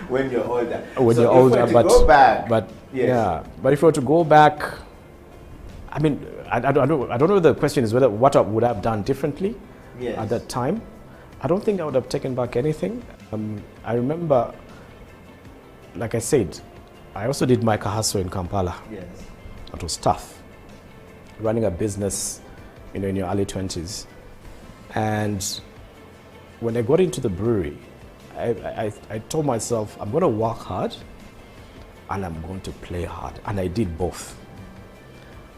when you're older. When so you're if older, we're to go back, but yes. yeah, but if we were to go back, I mean, I don't know. The question is whether what I would have done differently Yes. at that time. I don't think I would have taken back anything. I remember, like I said, I also did my Kahaso in Kampala. Yes. It was tough, running a business, in your early 20s. And when I got into the brewery, I told myself, I'm going to work hard and I'm going to play hard. And I did both.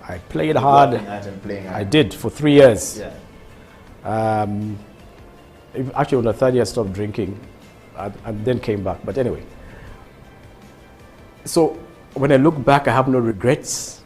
I played hard. And playing hard. I did for 3 years. Yeah. Actually, on the third year, I stopped drinking and then came back. But anyway, so when I look back, I have no regrets.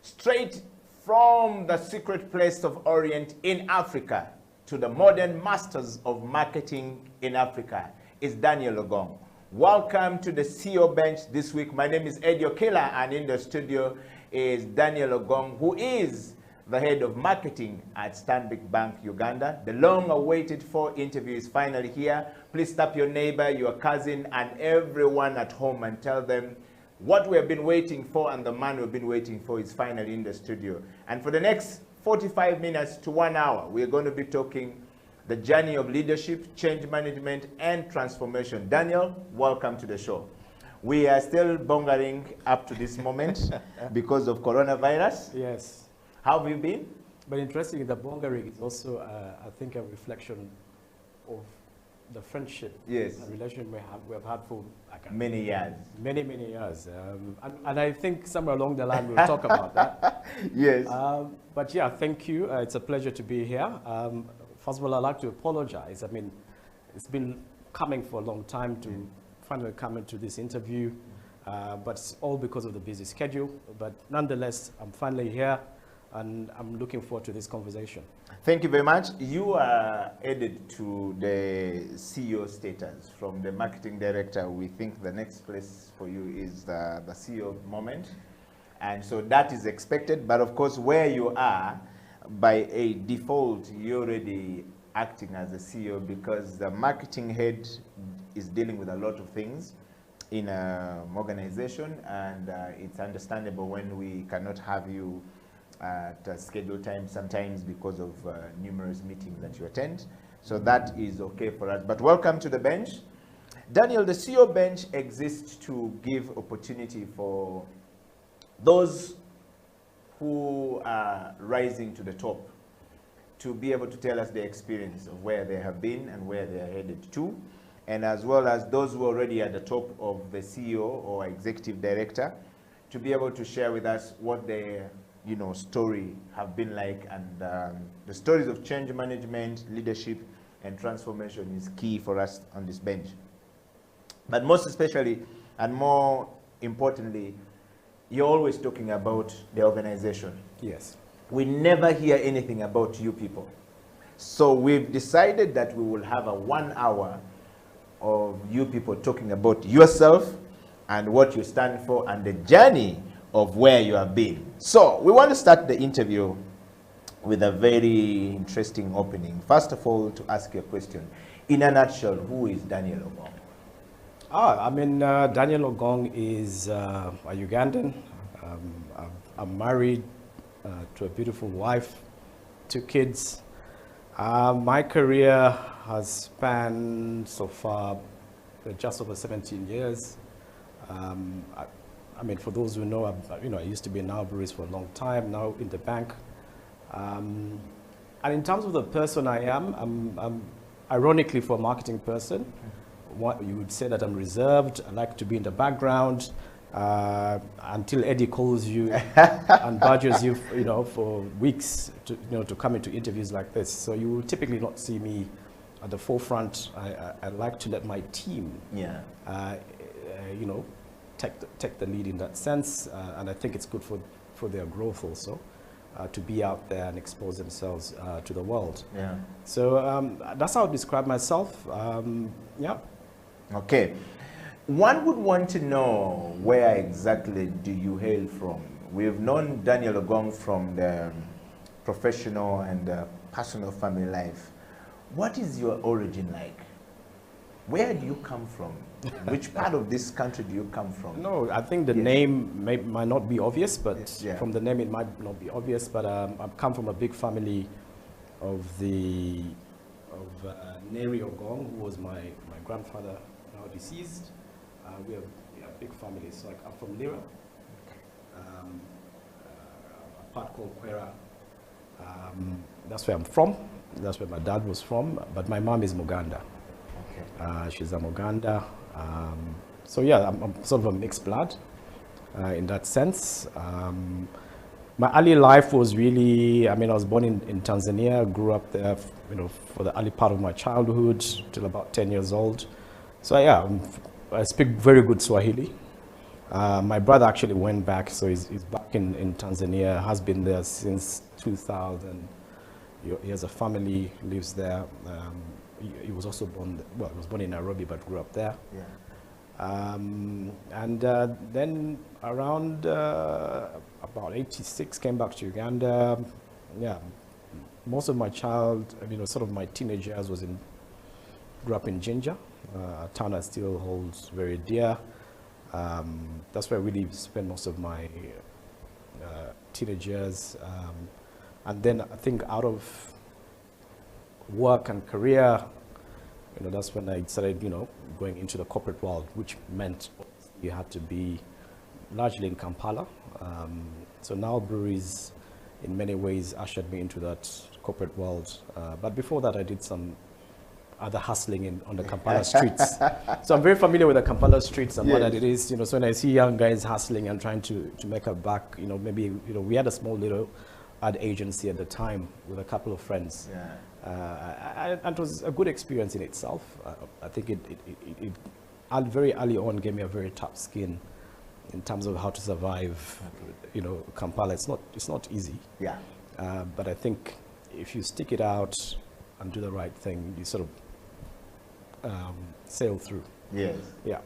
Straight from the secret place of Orient in Africa to the modern masters of marketing in Africa is Daniel Ogong. Welcome to the CEO Bench this week. My name is Eddie Okela, and in the studio is Daniel Ogong, who is the head of marketing at Stanbic Bank Uganda. The long-awaited for interview is finally here. Please tap your neighbor, your cousin, and everyone at home and tell them what we have been waiting for, and the man we've been waiting for is finally in the studio. And for the next 45 minutes to 1 hour, we're going to be talking the journey of leadership, change management, and transformation. Daniel, welcome to the show. We are still bongering up to this moment because of coronavirus. Yes. How have you been? But interestingly, the bongering is also, I think, a reflection of the friendship, yes, and relationship we have had for many years. Many years. And I think somewhere along the line we'll talk about that. Yes. But yeah, thank you. It's a pleasure to be here. First of all, I'd like to apologize. I mean, it's been coming for a long time to finally come into this interview, but it's all because of the busy schedule. But nonetheless, I'm finally here, and I'm looking forward to this conversation. Thank you very much. You are added to the CEO status from the marketing director. We think the next place for you is the CEO moment. And so that is expected. But of course, where you are, by a default, you're already acting as a CEO, because the marketing head is dealing with a lot of things in an organization. And it's understandable when we cannot have you at a scheduled time sometimes because of numerous meetings that you attend. So that is okay for us. But welcome to the bench. Daniel, the CEO bench exists to give opportunity for those who are rising to the top to be able to tell us their experience of where they have been and where they are headed to, and as well as those who are already at the top of the CEO or executive director to be able to share with us what their story have been like. And the stories of change management, leadership, and transformation is key for us on this bench. But most especially, and more importantly, you're always talking about the organization. Yes. We never hear anything about you people. So we've decided that we will have a 1 hour of you people talking about yourself and what you stand for and the journey of where you have been. So we want to start the interview with a very interesting opening. First of all, to ask you a question. In a nutshell, who is Daniel Ogong? Daniel Ogong is a Ugandan. I'm married to a beautiful wife, 2 kids. My career has spanned so far just over 17 years. For those who know, I used to be in Nile Breweries for a long time, now in the bank. And in terms of the person I am, I'm ironically, for a marketing person, you would say that I'm reserved. I like to be in the background until Eddie calls you and badgers you, for weeks to come into interviews like this. So you will typically not see me at the forefront. I like to let my team, take the lead in that sense, and I think it's good for their growth also. To be out there and expose themselves to the world. Yeah. So that's how I describe myself. Yeah. Okay. One would want to know, where exactly do you hail from? We've known Daniel Ogong from the professional and personal family life. What is your origin like? Where do you come from? Which part of this country do you come from? No, I think the name might not be obvious, but from the name it might not be obvious. But I come from a big family of Neri Ogong, who was my grandfather, now deceased. We are a big family. So I'm from Lira, a part called Kwera. That's where I'm from. That's where my dad was from. But my mom is Muganda. She's a Muganda. So yeah, I'm sort of a mixed blood in that sense. My early life was really, I was born in Tanzania, grew up there, for the early part of my childhood till about 10 years old. So yeah, I speak very good Swahili. My brother actually went back, so he's back in Tanzania, has been there since 2000. He has a family, lives there. He was also born, he was born in Nairobi, but grew up there. Yeah. Then around about 86, came back to Uganda. Yeah, most of my sort of my teenage years grew up in Jinja, a town I still holds very dear. That's where I really spent most of my teenage years. And then I think out of work and career, that's when I started, going into the corporate world, which meant you had to be largely in Kampala. So Nile Breweries, in many ways, ushered me into that corporate world. But before that, I did some other hustling on the Kampala streets. So I'm very familiar with the Kampala streets and what it is. So when I see young guys hustling and trying to make a buck, maybe, we had a small little ad agency at the time with a couple of friends. And it was a good experience in itself. I think it very early on gave me a very tough skin in terms of how to survive. Kampala, it's not easy. Yeah. But I think if you stick it out and do the right thing, you sort of sail through. Yes. Yeah.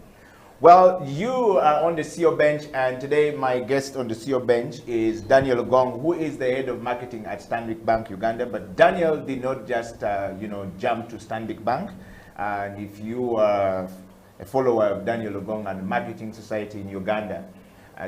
Well, you are on the CEO bench, and today my guest on the CEO bench is Daniel Ogong, who is the head of marketing at Stanbic Bank Uganda. But Daniel did not just, jump to Stanbic Bank. And if you are a follower of Daniel Ogong and Marketing Society in Uganda,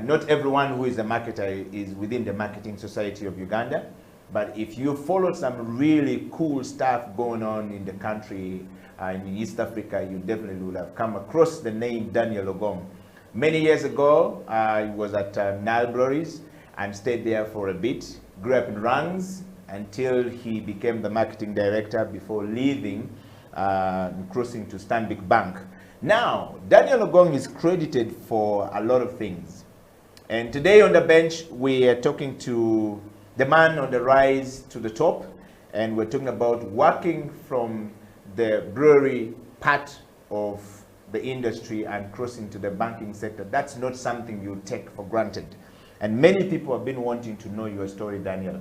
not everyone who is a marketer is within the Marketing Society of Uganda. But if you follow some really cool stuff going on in the country, in East Africa, you definitely would have come across the name Daniel Ogong. Many years ago, I was at Nile Breweries and stayed there for a bit, grew up in ranks until he became the marketing director before leaving and crossing to Stanbic Bank. Now, Daniel Ogong is credited for a lot of things. And today on the bench, we are talking to the man on the rise to the top, and we're talking about working from the brewery part of the industry and crossing to the banking sector. That's not something you take for granted. And many people have been wanting to know your story, Daniel.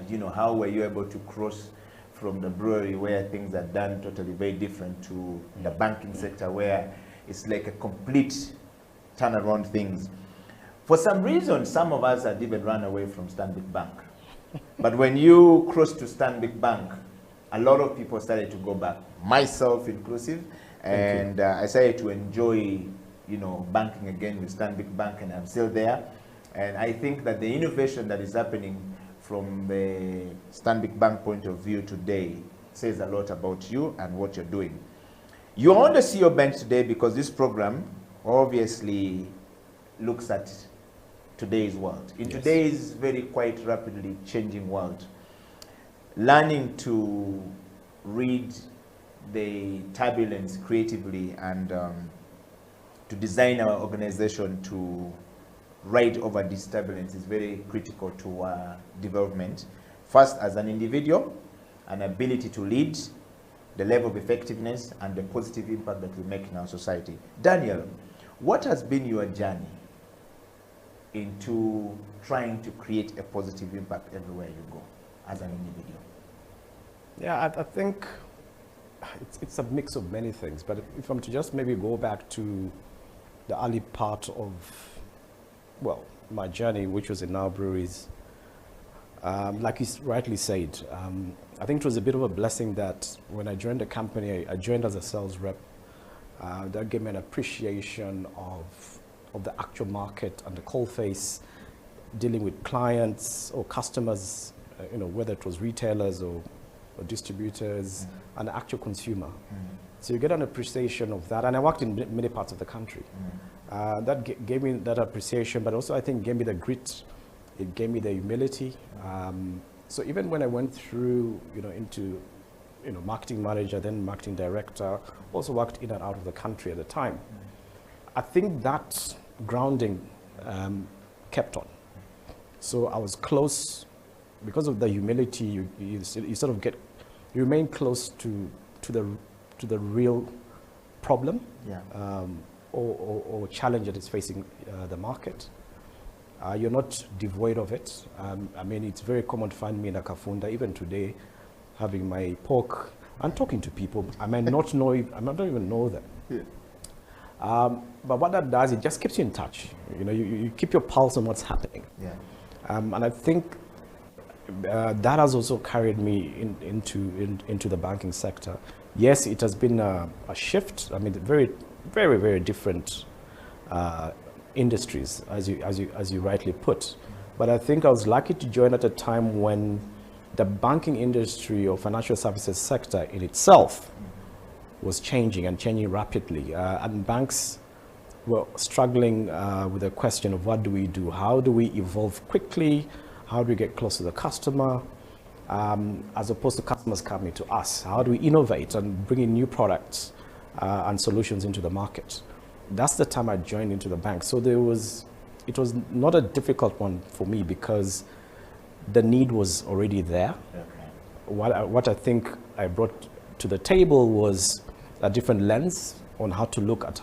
You know, how were you able to cross from the brewery where things are done totally very different to the banking sector where it's like a complete turnaround things. For some reason, some of us had even run away from Stanbic Bank. But when you crossed to Stanbic Bank, a lot of people started to go back, myself inclusive, and I started to enjoy, you know, banking again with Stanbic Bank, and I'm still there. And I think that the innovation that is happening from the Stanbic Bank point of view today says a lot about you and what you're doing. You're on the CEO bench today because this program obviously looks at today's world. In today's very quite rapidly changing world, learning to read the turbulence creatively and to design our organization to ride over this turbulence is very critical to development. First, as an individual, an ability to lead, the level of effectiveness, and the positive impact that we make in our society. Daniel, what has been your journey into trying to create a positive impact everywhere you go as an individual? Yeah, I think it's a mix of many things, but if I'm to just maybe go back to the early part of, well, my journey, which was in our breweries, like you rightly said, I think it was a bit of a blessing that when I joined the company, I joined as a sales rep. That gave me an appreciation of the actual market and the coalface, dealing with clients or customers, you know, whether it was retailers or distributors, and the actual consumer. So you get an appreciation of that, and I worked in many parts of the country. That gave me that appreciation, but also I think gave me the grit. It gave me the humility. So even when I went through, you know, into, you know, marketing manager, then marketing director, also worked in and out of the country at the time. I think that grounding kept on. So I was close, because of the humility, you sort of get, you remain close to the real problem, or challenge that is facing the market. You're not devoid of it. I mean, it's very common to find me in a Kafunda, even today, having my pork and talking to people. I might not know, I might not even know them. But what that does, it just keeps you in touch. You know, you keep your pulse on what's happening. And I think that has also carried me into the banking sector. Yes, it has been a shift. I mean, very, very, very different industries, as you rightly put. But I think I was lucky to join at a time when the banking industry or financial services sector in itself was changing and changing rapidly. And banks were struggling with the question of what do we do? How do we evolve quickly? How do we get close to the customer? As opposed to customers coming to us. How do we innovate and bring in new products and solutions into the market? That's the time I joined into the bank. So it was not a difficult one for me because the need was already there. What I think I brought to the table was a different lens on how to look at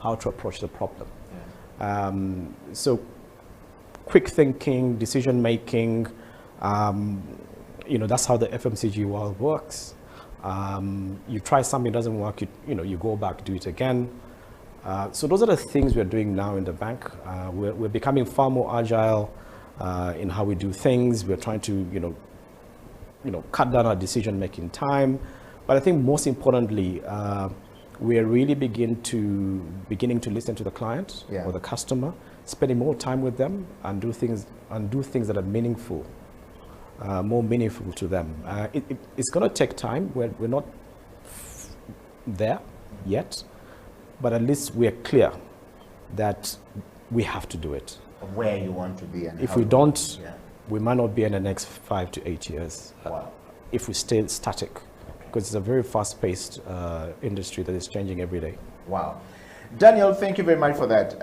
how to approach the problem. So quick thinking, decision making, you know, that's how the FMCG world works. You try something, it doesn't work, you go back, do it again. So those are the things we're doing now in the bank. We're becoming far more agile in how we do things. We're trying to, cut down our decision-making time. But I think most importantly, we're really beginning to listen to the client or the customer, spending more time with them and do things that are meaningful, more meaningful to them. It's going to take time. We're not there yet. But at least we're clear that we have to do it. Of where you want to be. And if we don't, we might not be in the next 5 to 8 years. If we stay static, because it's a very fast-paced industry that is changing every day. Wow. Daniel, thank you very much for that.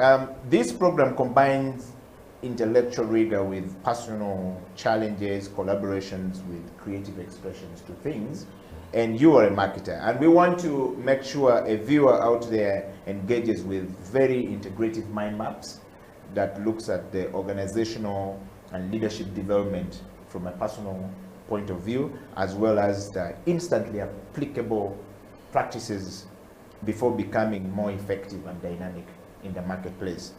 This program combines intellectual rigor with personal challenges, collaborations with creative expressions to things. And you are a marketer, and we want to make sure a viewer out there engages with very integrative mind maps that looks at the organizational and leadership development from a personal point of view, as well as the instantly applicable practices before becoming more effective and dynamic in the marketplace,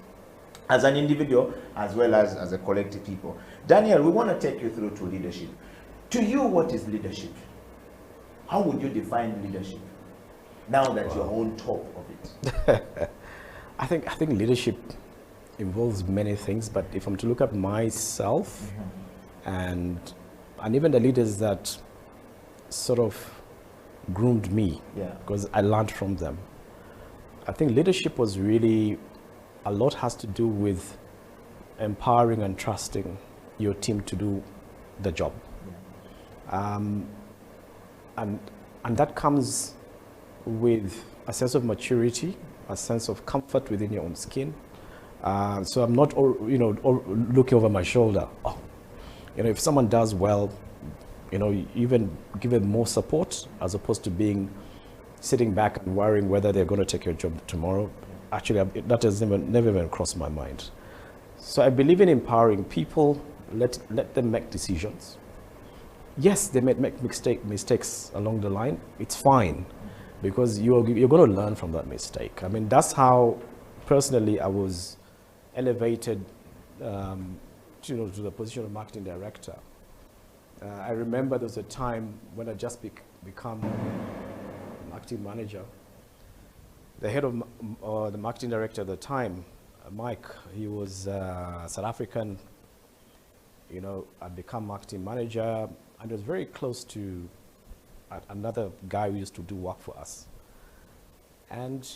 as an individual as well as a collective people. Daniel, we want to take you through to leadership. To you, what is leadership? How would you define leadership now that you're on top of it? I think leadership involves many things, but if I'm to look at myself and even the leaders that sort of groomed me, because I learned from them, I think leadership was really, a lot has to do with empowering and trusting your team to do the job. And that comes with a sense of maturity, a sense of comfort within your own skin. So I'm not, looking over my shoulder. Oh, if someone does well, even give them more support as opposed to sitting back and worrying whether they're going to take your job tomorrow. Actually, that has never even crossed my mind. So I believe in empowering people. Let them make decisions. Yes, they may make mistakes along the line. It's fine, because you're going to learn from that mistake. I mean, that's how, personally, I was elevated to the position of marketing director. I remember there was a time when I just become marketing manager. The head of the marketing director at the time, Mike, he was South African. I'd become marketing manager, and was very close to another guy who used to do work for us. And,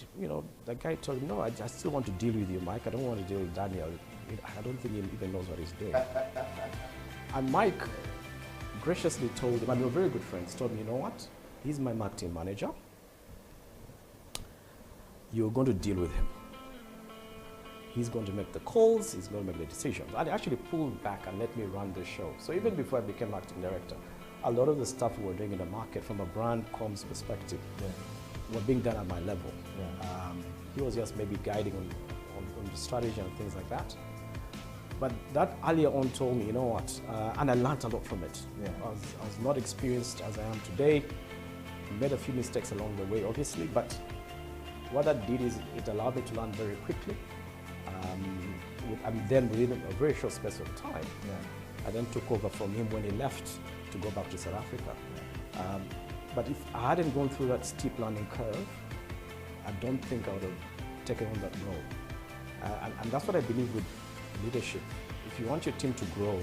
the guy told me, no, I still want to deal with you, Mike. I don't want to deal with Daniel. I don't think he even knows what he's doing. And Mike graciously told him, and we were very good friends, told me, you know what? He's my marketing manager. You're going to deal with him. He's going to make the calls, he's going to make the decisions. I actually pulled back and let me run the show. So even before I became marketing director, a lot of the stuff we were doing in the market from a brand comms perspective were being done at my level. He was just maybe guiding on the strategy and things like that. But that earlier on told me, you know what, and I learned a lot from it. I was not experienced as I am today. Made a few mistakes along the way, obviously, but what that did is it allowed me to learn very quickly. And then within a very short space of time, I then took over from him when he left to go back to South Africa. But if I hadn't gone through that steep learning curve, I don't think I would have taken on that role. And that's what I believe with leadership. If you want your team to grow,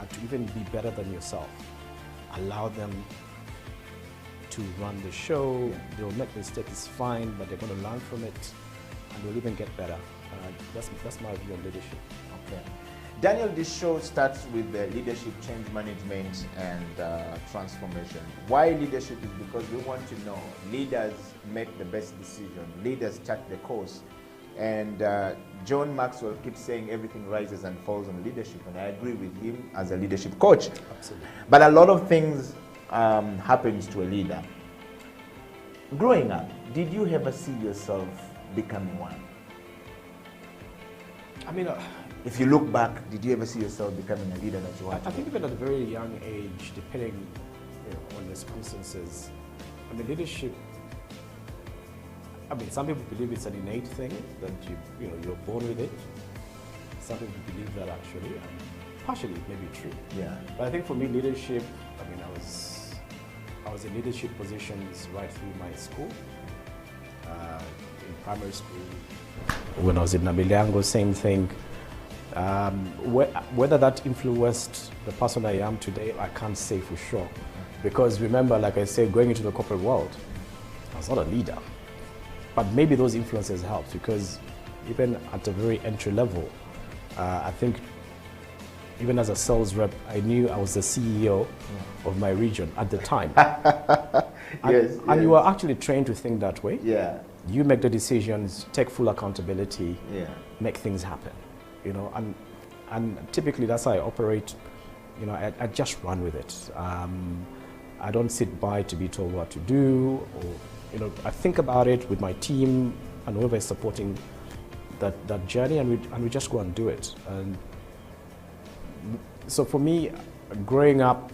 to even be better than yourself, allow them to run the show. They'll make mistakes, it's fine, but they're going to learn from it, and they'll even get better. That's my view on leadership. Okay. Daniel, this show starts with the leadership, change management, and transformation. Why leadership is because we want to know leaders make the best decision, leaders chart the course. And John Maxwell keeps saying everything rises and falls on leadership, and I agree with him as a leadership coach. Absolutely. But a lot of things happens to a leader. Growing up, did you ever see yourself becoming one? I mean, if you look back, did you ever see yourself becoming a leader that you are? I think even at a very young age, depending on the circumstances, I mean, leadership, I mean, some people believe it's an innate thing, that you're born with it. Some people believe that actually, and partially it may be true. Yeah. But I think for me, leadership, I mean, I was in leadership positions right through my school, in primary school. When I was in Nabiliango, same thing. Whether that influenced the person I am today, I can't say for sure. Because remember, like I said, going into the corporate world, I was not a leader. But maybe those influences helped, because even at a very entry level, I think even as a sales rep, I knew I was the CEO of my region at the time. And you were actually trained to think that way. Yeah. You make the decisions, take full accountability, make things happen. And typically that's how I operate. I just run with it. I don't sit by to be told what to do, or I think about it with my team and whoever is supporting that journey, and we just go and do it. And so for me, growing up,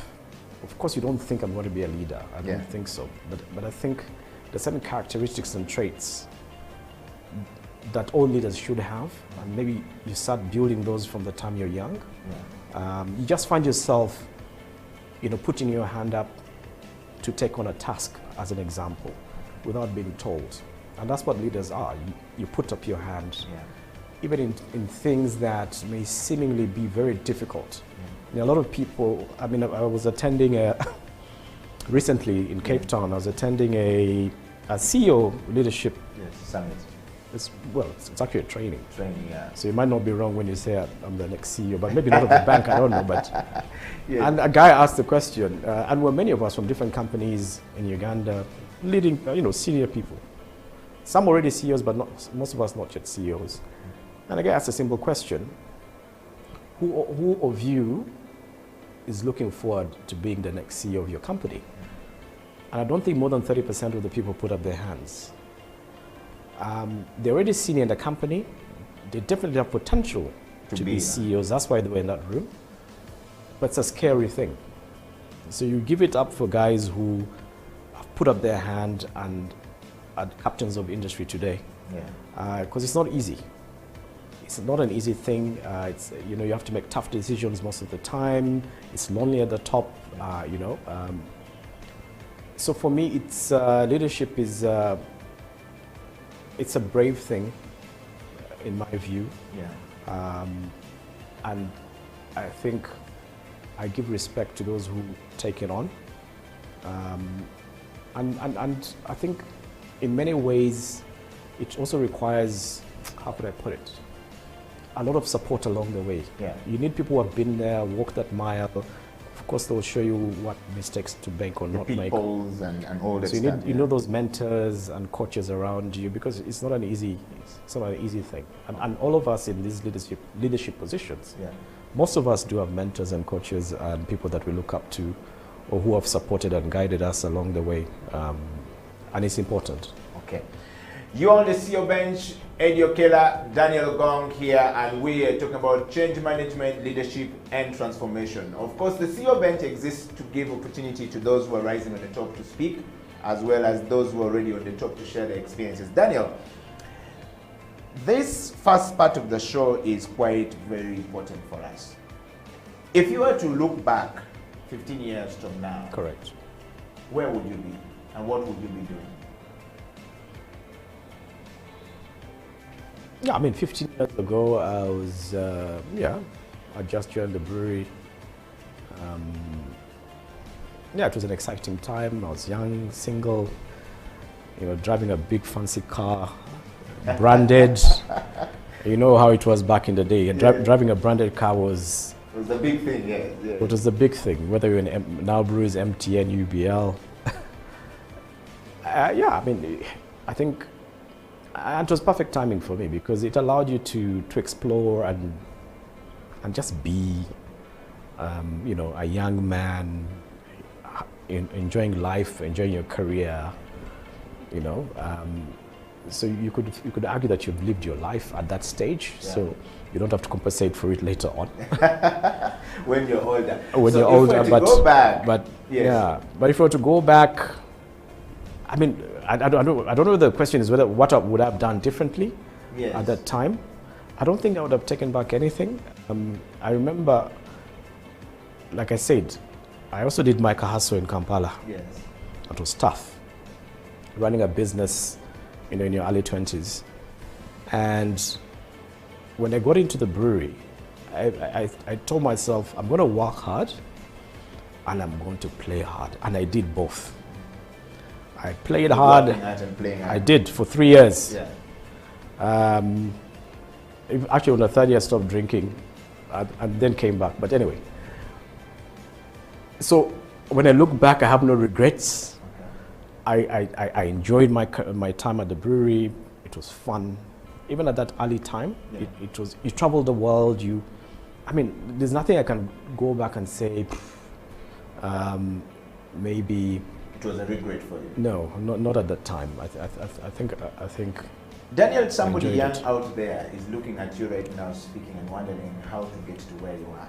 of course, you don't think I'm going to be a leader. I don't think so. But I think there's certain characteristics and traits that all leaders should have, and maybe you start building those from the time you're young. You just find yourself, putting your hand up to take on a task, as an example, without being told. And that's what leaders are. You put up your hand, even in things that may seemingly be very difficult. A lot of people, I was attending recently in Cape Town, I was attending a CEO leadership summit. It's actually a training. Yeah. So you might not be wrong when you say I'm the next CEO, but maybe not of the bank, I don't know. But And a guy asked the question, and we're many of us from different companies in Uganda, leading, senior people. Some already CEOs, but most of us not yet CEOs. And the guy asked a simple question: Who of you is looking forward to being the next CEO of your company? And I don't think more than 30% of the people put up their hands. They're already senior in the company. They definitely have potential to be CEOs. That's why they were in that room. But it's a scary thing. So you give it up for guys who have put up their hand and are captains of industry today. Because it's not easy. It's not an easy thing. You have to make tough decisions most of the time. It's lonely at the top. So for me, it's leadership is. It's a brave thing, in my view. And I think I give respect to those who take it on. And I think in many ways, it also requires, how could I put it, a lot of support along the way. You need people who have been there, walked that mile. Of course, they will show you what mistakes to make or not make. And all that so stuff. You know those mentors and coaches around you, because it's not an easy thing. And all of us in these leadership positions, most of us do have mentors and coaches and people that we look up to, or who have supported and guided us along the way. And it's important. Okay. You're on the CEO bench, Eddie Okello, Daniel Gong here, and we are talking about change management, leadership, and transformation. Of course, the CEO bench exists to give opportunity to those who are rising on the top to speak, as well as those who are already on the top to share their experiences. Daniel, this first part of the show is quite very important for us. If you were to look back 15 years from now, correct, where would you be, and what would you be doing? 15 years ago, I was, I just joined the brewery. It was an exciting time. I was young, single, driving a big fancy car, branded. You know how it was back in the day. Driving a branded car was... It was the big thing, It was the big thing, whether you're in now Breweries, MTN, UBL. I think... And it was perfect timing for me, because it allowed you to explore and just be, a young man, enjoying life, enjoying your career, So you could argue that you've lived your life at that stage, so you don't have to compensate for it later on. When you're older. When so you're older, but go back. But if you were to go back, I don't know if the question is what I would have done differently at that time. I don't think I would have taken back anything. I remember, like I said, I also did my Kahaso in Kampala. It was tough, running a business, in your early 20s. And when I got into the brewery, I told myself, I'm going to work hard and I'm going to play hard. And I did both. I played hard. I did for 3 years. Actually, on the third year, I stopped drinking and then came back. But anyway, so when I look back, I have no regrets. I enjoyed my time at the brewery. It was fun. Even at that early time, you traveled the world. There's nothing I can go back and say, maybe. It was a regret for you? No, not at that time. I think Daniel, somebody enjoyed young it. out there is looking at you right now speaking and wondering how to get to where you are.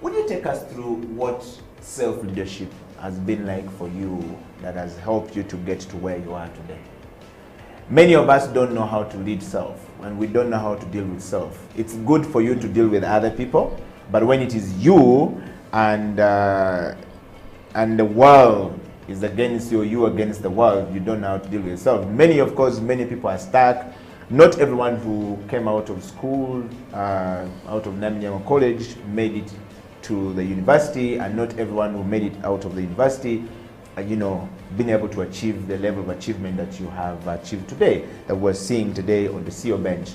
Would you take us through what self-leadership has been like for you that has helped you to get to where you are today? Many of us don't know how to lead self, and we don't know how to deal with self. It's good for you to deal with other people, but when it is you and the world is against you, you against the world, you don't know how to deal with yourself. Many people are stuck. Not everyone who came out of school, out of Nanyama College, made it to the university, and not everyone who made it out of the university, been able to achieve the level of achievement that you have achieved today, that we're seeing today on the CEO bench.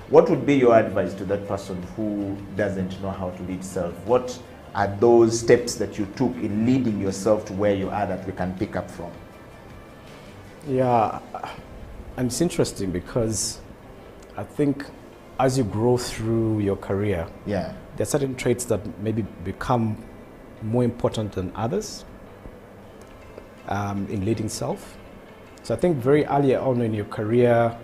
What would be your advice to that person who doesn't know how to lead self? What are those steps that you took in leading yourself to where you are that we can pick up from? Yeah, and it's interesting because I think as you grow through your career, Yeah. there are certain traits that maybe become more important than others in leading self. So I think very early on in your career,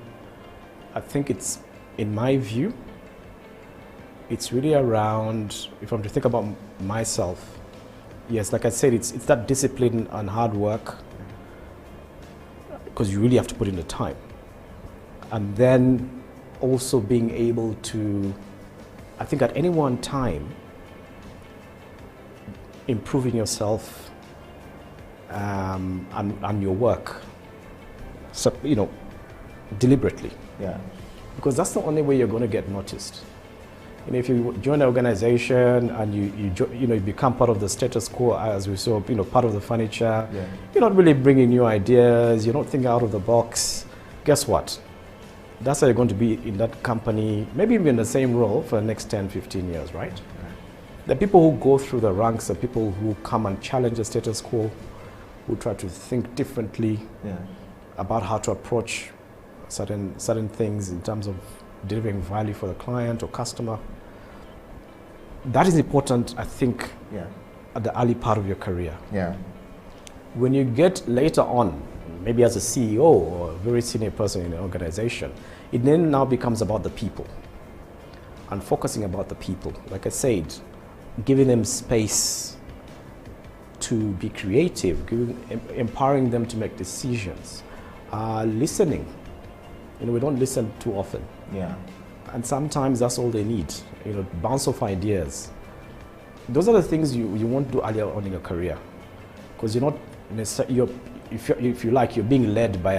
I think it's, in my view, it's really around, if I'm to think about myself, yes, like I said, it's that discipline and hard work, because you really have to put in the time. And then also being able to, I think at any one time, improving yourself and your work, so, deliberately. Yeah. Because that's the only way you're going to get noticed. If you join an organization and you become part of the status quo, as we saw, part of the furniture, Yeah. you're not really bringing new ideas, you're not thinking out of the box. Guess what? That's how you're going to be in that company, maybe even in the same role for the next 10, 15 years, right? The people who go through the ranks are people who come and challenge the status quo, who try to think differently Yeah. about how to approach certain things in terms of delivering value for the client or customer. That is important, I think, Yeah. at the early part of your career. Yeah. When you get later on, maybe as a CEO or a very senior person in an organization, it then now becomes about the people and focusing about the people. Like I said, giving them space to be creative, empowering them to make decisions, listening. We don't listen too often. Yeah. And sometimes that's all they need, bounce off ideas. Those are the things you want to do earlier on in your career, because you're not necessarily, if you like, you're being led by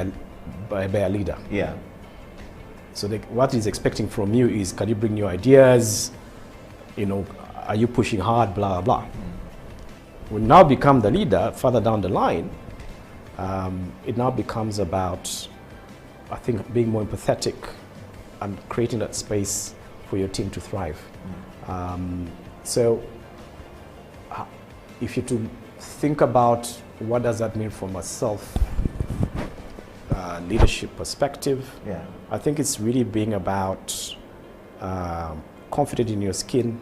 a leader. Yeah. So what he's expecting from you is, can you bring new ideas? Are you pushing hard? Blah blah. When you now become the leader, further down the line, it now becomes about, I think, being more empathetic and creating that space for your team to thrive. So if you to think about what does that mean from a self leadership perspective, Yeah. I think it's really being about confident in your skin,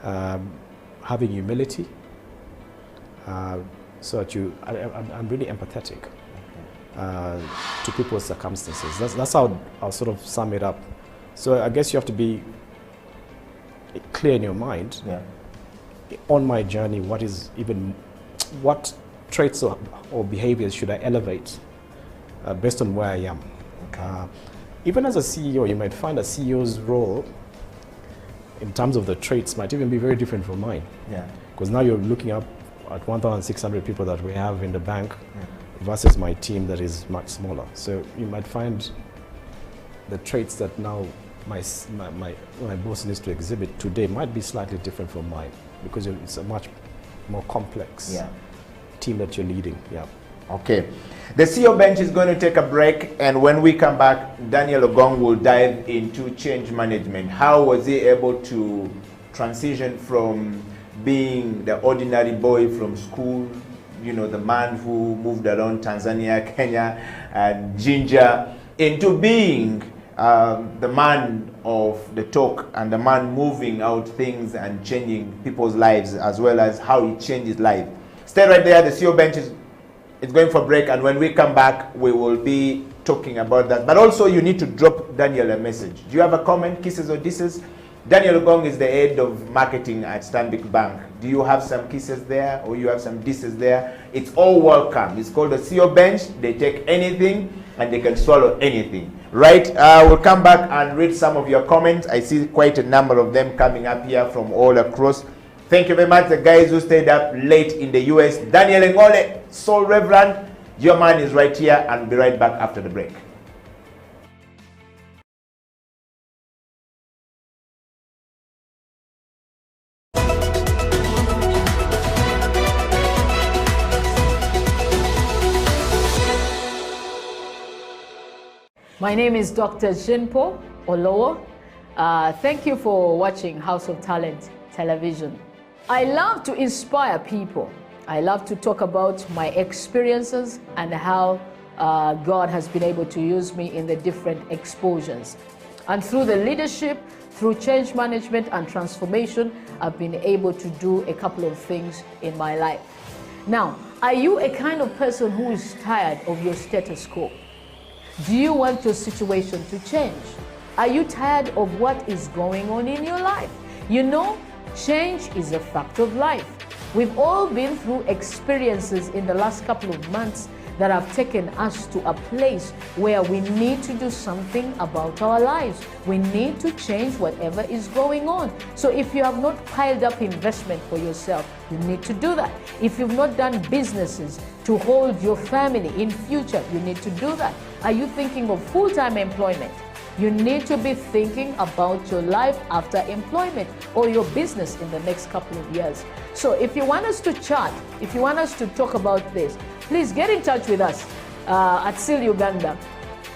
having humility, so that I'm really empathetic to people's circumstances. That's how I'll sort of sum it up. So I guess you have to be clear in your mind. Yeah. On my journey, what traits or behaviors should I elevate based on where I am? Okay. Even as a CEO, you might find a CEO's role in terms of the traits might even be very different from mine. Yeah. Because now you're looking up at 1,600 people that we have in the bank, Yeah. versus my team that is much smaller. So you might find the traits that now my boss needs to exhibit today might be slightly different from mine, because it's a much more complex Yeah. team that you're leading. Yeah. Okay. The CEO bench is going to take a break, and when we come back, Daniel Ogong will dive into change management. How was he able to transition from being the ordinary boy from school, the man who moved around Tanzania, Kenya, and Ginger, into being the man of the talk and the man moving out things and changing people's lives, as well as how he changed his life. Stay right there. The CEO bench is going for break, and when we come back, we will be talking about that. But also you need to drop Daniel a message. Do you have a comment, kisses or disses? Daniel Ogong is the head of marketing at Stanbic Bank. Do you have some kisses there or you have some disses there? It's all welcome. It's called the CEO bench. They take anything and they can swallow anything. Right? We'll come back and read some of your comments. I see quite a number of them coming up here from all across. Thank you very much, the guys who stayed up late in the US. Daniel Ngole, Soul Reverend, your man is right here, and we'll be right back after the break. My name is Dr. Jinpo Olowo. Thank you for watching House of Talent Television. I love to inspire people. I love to talk about my experiences and how God has been able to use me in the different exposures. And through the leadership, through change management and transformation, I've been able to do a couple of things in my life. Now, are you a kind of person who is tired of your status quo? Do you want your situation to change? Are you tired of what is going on in your life? You know, change is a fact of life. We've all been through experiences in the last couple of months that have taken us to a place where we need to do something about our lives. We need to change whatever is going on. So if you have not piled up investment for yourself, you need to do that. If you've not done businesses to hold your family in future, you need to do that. Are you thinking of full-time employment? You need to be thinking about your life after employment or your business in the next couple of years. So if you want us to chat, if you want us to talk about this, please get in touch with us at SEAL Uganda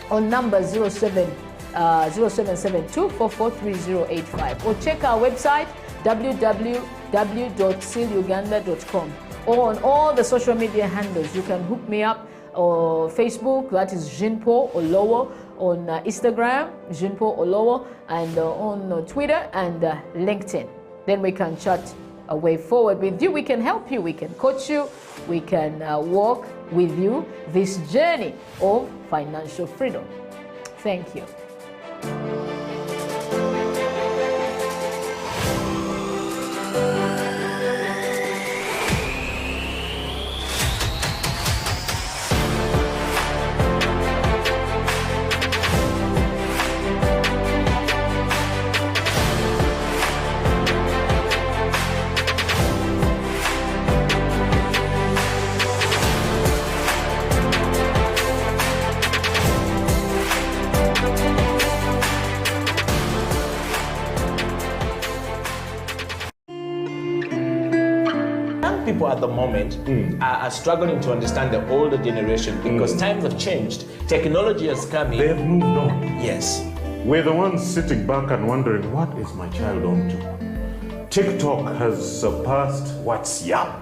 on number 0772443085 or check our website www.sealuganda.com or on all the social media handles. You can hook me up or Facebook, that is Jinpo Olowo, on Instagram, Jinpo Olowo, and on Twitter and LinkedIn. Then we can chat a way forward with you. We can help you, we can coach you, we can walk with you this journey of financial freedom. Thank you. People at the moment are struggling to understand the older generation because times have changed. Technology has come in. They've moved on. Yes. We're the ones sitting back and wondering, what is my child on to? TikTok has surpassed WhatsApp.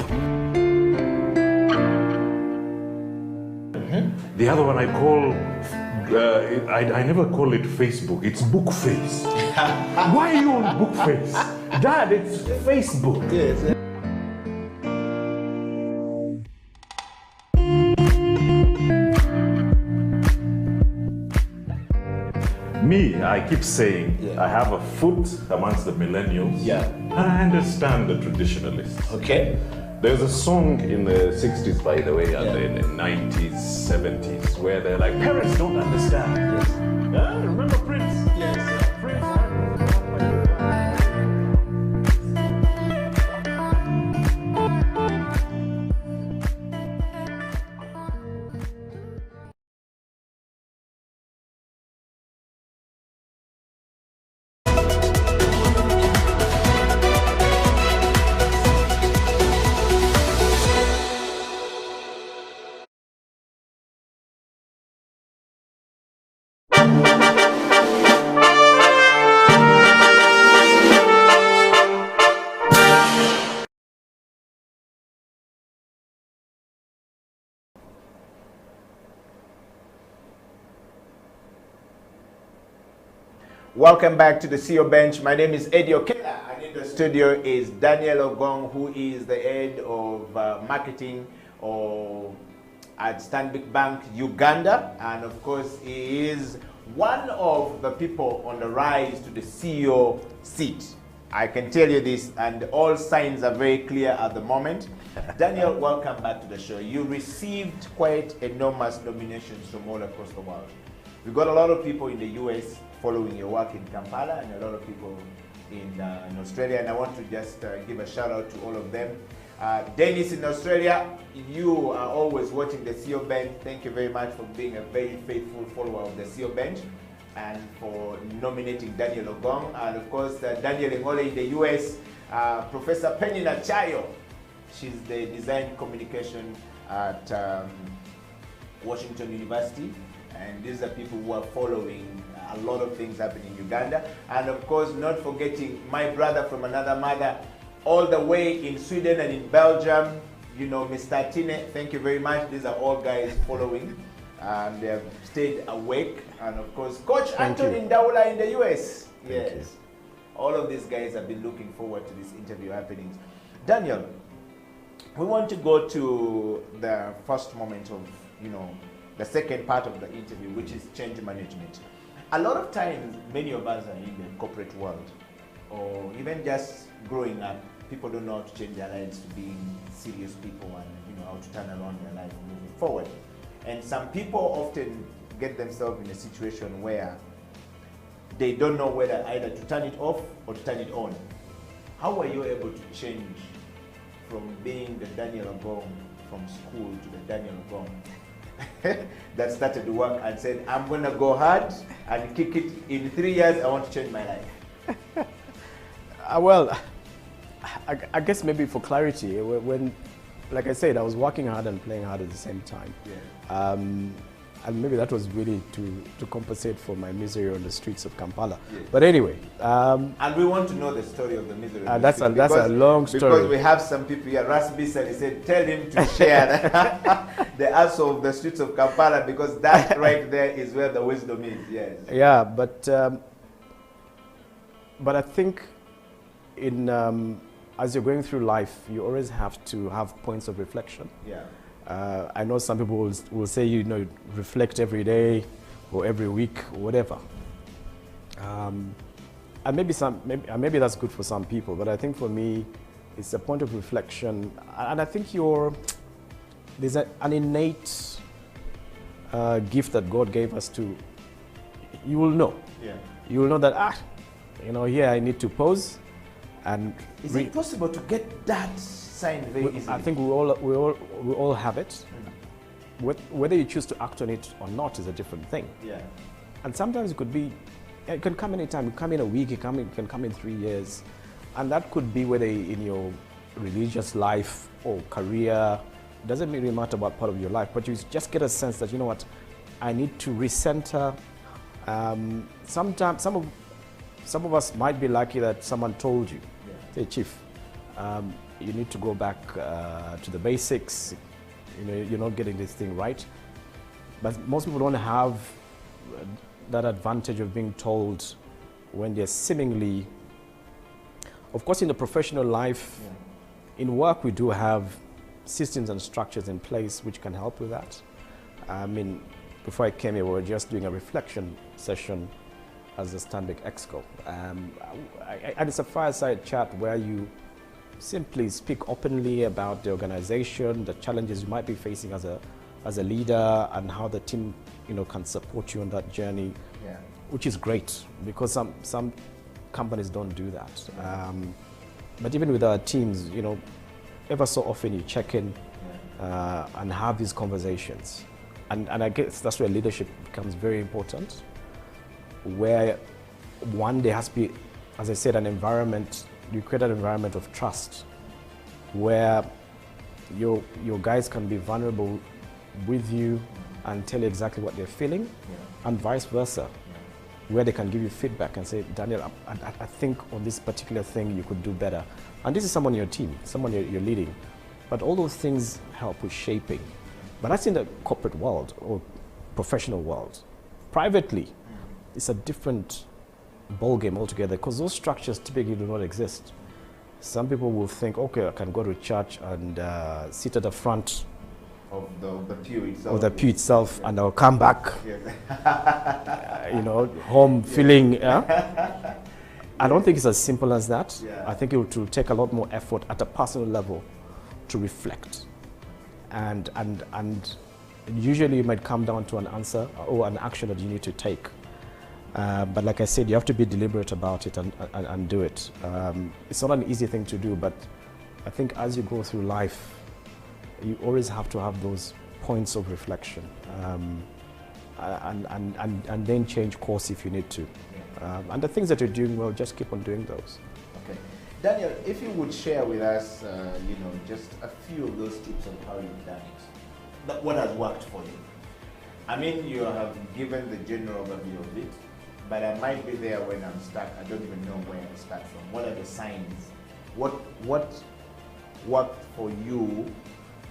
The other one I call, I never call it Facebook, it's Bookface. Why are you on Bookface? Dad, it's Facebook. Yes. Me, I keep saying, I have a foot amongst the millennials. Yeah. And I understand the traditionalists. Okay. There's a song in the 60s, by the way, and in the 90s, 70s, where they're like, parents don't understand. Yes. Remember Prince? Yes. Prince. Welcome back to the CEO Bench. My name is Eddie Okela, and in the studio is Daniel Ogong, who is the head of marketing or at Stanbic Bank Uganda, and of course he is one of the people on the rise to the CEO seat. I can tell you this, and all signs are very clear at the moment. Daniel, welcome back to the show. You received quite enormous nominations from all across the world. We've got a lot of people in the US following your work in Kampala, and a lot of people in Australia, and I want to just give a shout out to all of them. Dennis in Australia, you are always watching the CEO Bench. Thank you very much for being a very faithful follower of the CEO Bench and for nominating Daniel Ogong. And of course, Daniel Engole in the US, Professor Penny Nachayo. She's the design communication at Washington University. And these are people who are following a lot of things happening in Uganda. And of course, not forgetting my brother from another mother, all the way in Sweden and in Belgium, you know, Mr. Tine, thank you very much. These are all guys following. They have stayed awake. And of course, Coach Anthony Ndaula in the US. Yes. All of these guys have been looking forward to this interview happenings. Daniel, we want to go to the first moment of, you know, the second part of the interview, which is change management. A lot of times, many of us are in the corporate world, or even just growing up, people don't know how to change their lives to being serious people and, you know, how to turn around their life and moving forward. And some people often get themselves in a situation where they don't know whether either to turn it off or to turn it on. How were you able to change from being the Daniel Ogong from school to the Daniel Ogong that started to work and said, I'm going to go hard and kick it in 3 years, I want to change my life? Well, I guess maybe for clarity, when, like I said, I was working hard and playing hard at the same time. Yeah. And maybe that was really to compensate for my misery on the streets of Kampala. Yes. But anyway. And we want to know the story of the misery. That's a long story. Because we have some people here. Ras Bisa, he said, tell him to share the answer of the streets of Kampala, because that right there is where the wisdom is. Yes. Yeah, but I think as you're going through life, you always have to have points of reflection. Yeah. I know some people will say, you know, reflect every day or every week or whatever. And maybe that's good for some people, but I think for me, it's a point of reflection. And I think there's an innate gift that God gave us to, you will know. Yeah. You will know that, you know, here I need to pause. And is it possible to get that sign very easily? I think we all have it. Whether you choose to act on it or not is a different thing. Yeah. And sometimes it can come anytime. It can come in a week, it can come in 3 years. And that could be whether in your religious life or career. It doesn't really matter what part of your life, but you just get a sense that, you know what, I need to recenter. Sometimes some of us might be lucky that someone told you, say, Chief, you need to go back to the basics. You know, you're not getting this thing right. But most people don't have that advantage of being told when they're seemingly, of course, in the professional life, in work, we do have systems and structures in place which can help with that. I mean, before I came here, we were just doing a reflection session as a Stanbic Exco. And it's a fireside chat where you simply speak openly about the organization, the challenges you might be facing as a leader, and how the team, you know, can support you on that journey, which is great, because some companies don't do that. But even with our teams, you know, ever so often you check in and have these conversations. And I guess that's where leadership becomes very important, where one, there has to be, as I said, an environment, you create an environment of trust where your guys can be vulnerable with you and tell you exactly what they're feeling, and vice versa, where they can give you feedback and say, Daniel, I think on this particular thing you could do better. And this is someone in your team, someone you're leading. But all those things help with shaping. But that's in the corporate world or professional world. Privately, it's a different ballgame altogether, because those structures typically do not exist. Some people will think, okay, I can go to church and sit at the front of the pew itself. Of the pew itself, and I'll come back, Yes. home feeling. I don't think it's as simple as that. Yeah. I think it will take a lot more effort at a personal level to reflect, and usually it might come down to an answer or an action that you need to take. But like I said, you have to be deliberate about it and do it. It's not an easy thing to do, but I think as you go through life, you always have to have those points of reflection, and then change course if you need to. And the things that you're doing well, just keep on doing those. Okay. Daniel, if you would share with us, just a few of those tips on how you've done it. What has worked for you? I mean, you have given the general overview of it, but I might be there when I'm stuck. I don't even know where to start from. What are the signs? What worked for you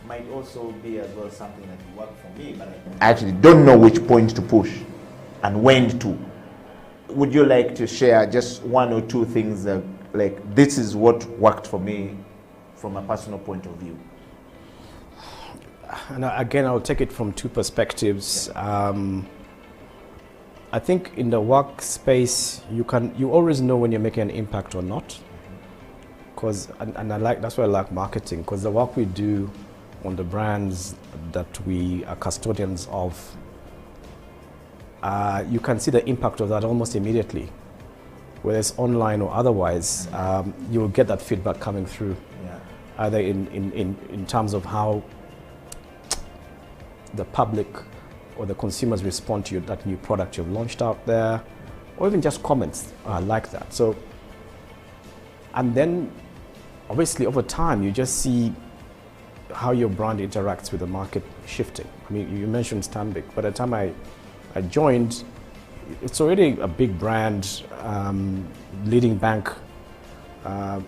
might also be as well something that worked for me, but I actually don't know which point to push and when to. Would you like to share just one or two things that, like, this is what worked for me from a personal point of view? And again, I'll take it from two perspectives. I think in the workspace, you always know when you're making an impact or not. Because that's why I like marketing, because the work we do on the brands that we are custodians of, you can see the impact of that almost immediately. Whether it's online or otherwise, you will get that feedback coming through. Yeah. Either in terms of how the public or the consumers respond to that new product you've launched out there, or even just comments like that. So, and then obviously over time you just see how your brand interacts with the market shifting. I mean, you mentioned Stanbic. By the time I joined, it's already a big brand, leading bank, but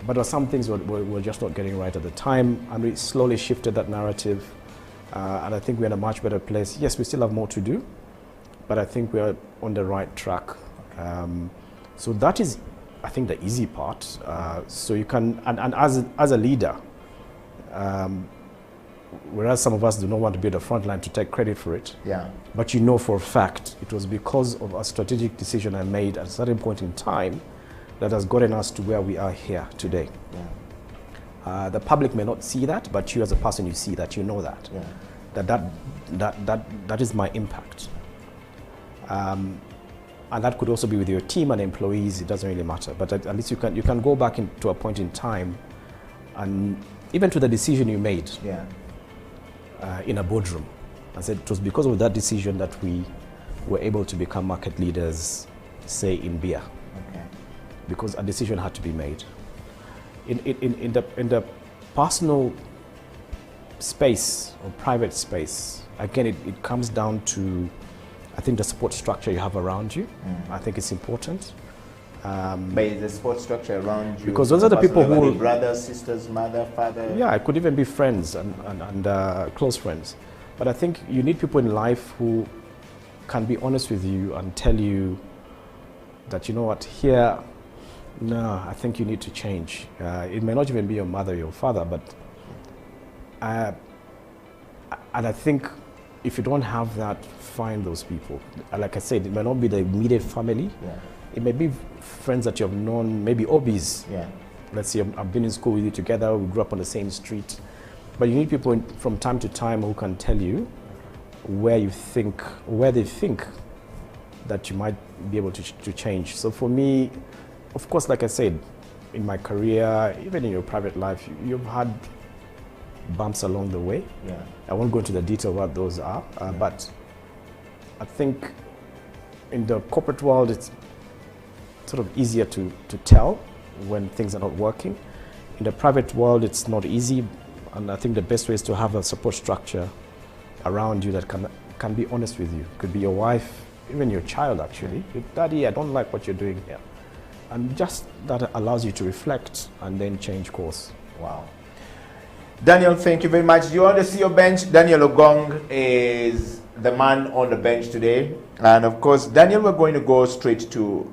there were some things we're just not getting right at the time, and we slowly shifted that narrative. And I think we're in a much better place. Yes, we still have more to do, but I think we're on the right track. So that is, I think, the easy part. So you can, and as a leader, whereas some of us do not want to be at the front line to take credit for it, Yeah. but you know for a fact it was because of a strategic decision I made at a certain point in time that has gotten us to where we are here today. Yeah. The public may not see that, but you as a person, you see that, you know that. Yeah. That is my impact. And that could also be with your team and employees, it doesn't really matter. But at least you can go back to a point in time, and even to the decision you made Yeah. in a boardroom. I said it was because of that decision that we were able to become market leaders, say in beer, Okay. because a decision had to be made. In the personal space or private space, again, it comes down to, I think, the support structure you have around you. I think it's important. But the support structure around you, Because those are the people who will- brothers, sisters, mother, father. Yeah, it could even be friends and close friends. But I think you need people in life who can be honest with you and tell you that, you know what, here, no, I think you need to change. It may not even be your mother or your father, but and I think if you don't have that, find those people. Like I said, it may not be the immediate family. Yeah. It may be friends that you have known, maybe hobbies. Yeah. Let's say I've been in school with you together, we grew up on the same street. But you need people from time to time who can tell you where they think that you might be able to change. So for me, of course, like I said, in my career, even in your private life, you've had bumps along the way. Yeah. I won't go into the detail of what those are, but I think in the corporate world, it's sort of easier to tell when things are not working. In the private world, it's not easy, and I think the best way is to have a support structure around you that can be honest with you. It could be your wife, even your child actually. Daddy, I don't like what you're doing here. And just that allows you to reflect and then change course. Wow. Daniel, thank you very much. You want to see your bench? Daniel Ogong is the man on the bench today. And of course, Daniel, we're going to go straight to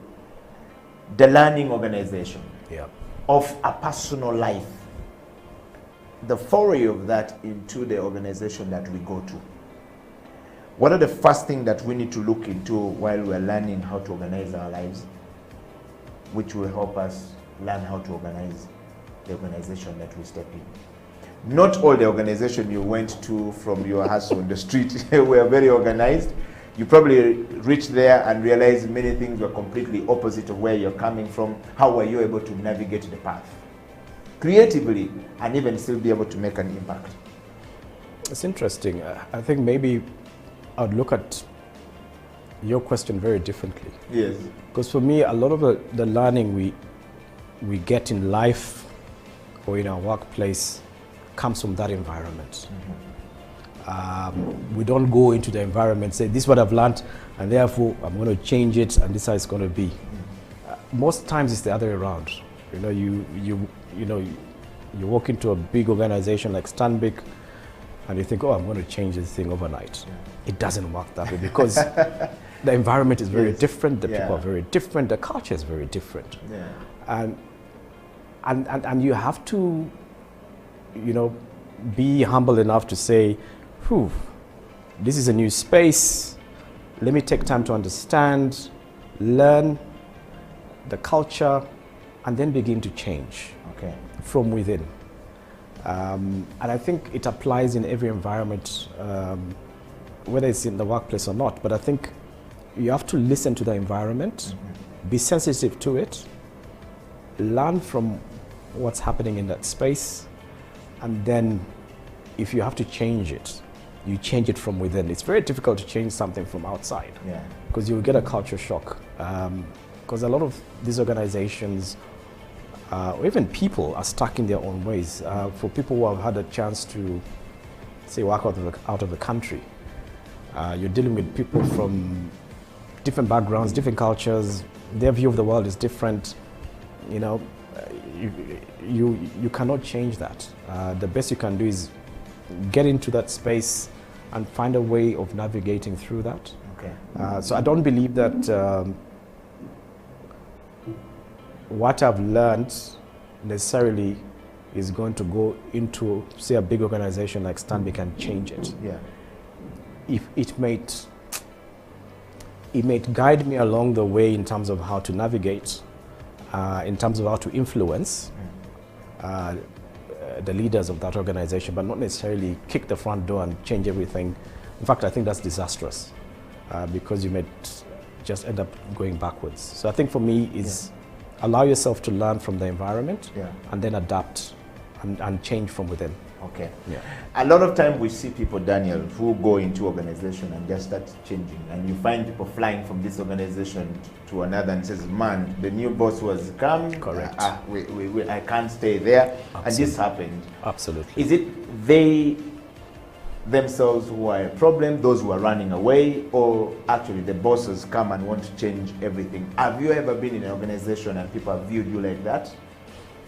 the learning organization Yeah. of a personal life. the foray of that into the organization that we go to, what are the first things that we need to look into while we're learning how to organize our lives, which will help us learn how to organize the organization that we step in? Not all the organization you went to from your house on the street were very organized. You probably reached there and realized many things were completely opposite of where you're coming from. How were you able to navigate the path creatively and even still be able to make an impact? It's interesting. I think maybe I'd look at your question very differently. Yes. Because for me, a lot of the learning we get in life or in our workplace comes from that environment. We don't go into the environment, say, this is what I've learned, and therefore I'm going to change it, and this is how it's going to be. Most times it's the other way around. You know, you walk into a big organization like Stanbic, and you think, oh, I'm going to change this thing overnight. Yeah. It doesn't work that way because the environment is very different, the people are very different, the culture is very different. Yeah. And you have to, you know, be humble enough to say, whew, this is a new space. Let me take time to understand, learn the culture, and then begin to change from within. And I think it applies in every environment, whether it's in the workplace or not. But I think you have to listen to the environment, be sensitive to it, learn from what's happening in that space, and then if you have to change it, you change it from within. It's very difficult to change something from outside because you'll get a culture shock. Because a lot of these organizations, or even people, are stuck in their own ways. For people who have had a chance to, say, work out of the country, you're dealing with people from different backgrounds, different cultures. Their view of the world is different. You know, you cannot change that. The best you can do is get into that space and find a way of navigating through that. So I don't believe that what I've learned necessarily is going to go into, say, a big organization like Stanbic and change it. If it might guide me along the way in terms of how to navigate, in terms of how to influence the leaders of that organization, but not necessarily kick the front door and change everything. In fact, I think that's disastrous because you might just end up going backwards. So I think for me is allow yourself to learn from the environment and then adapt and change from within. A lot of time we see people, Daniel, who go into organization and just start changing, and you find people flying from this organization to another and says, man, the new boss was come. Correct. I can't stay there. Absolutely. And this happened. Absolutely. Is it they themselves who are a problem, those who are running away, or actually the bosses come and want to change everything? Have you ever been in an organization and people have viewed you like that?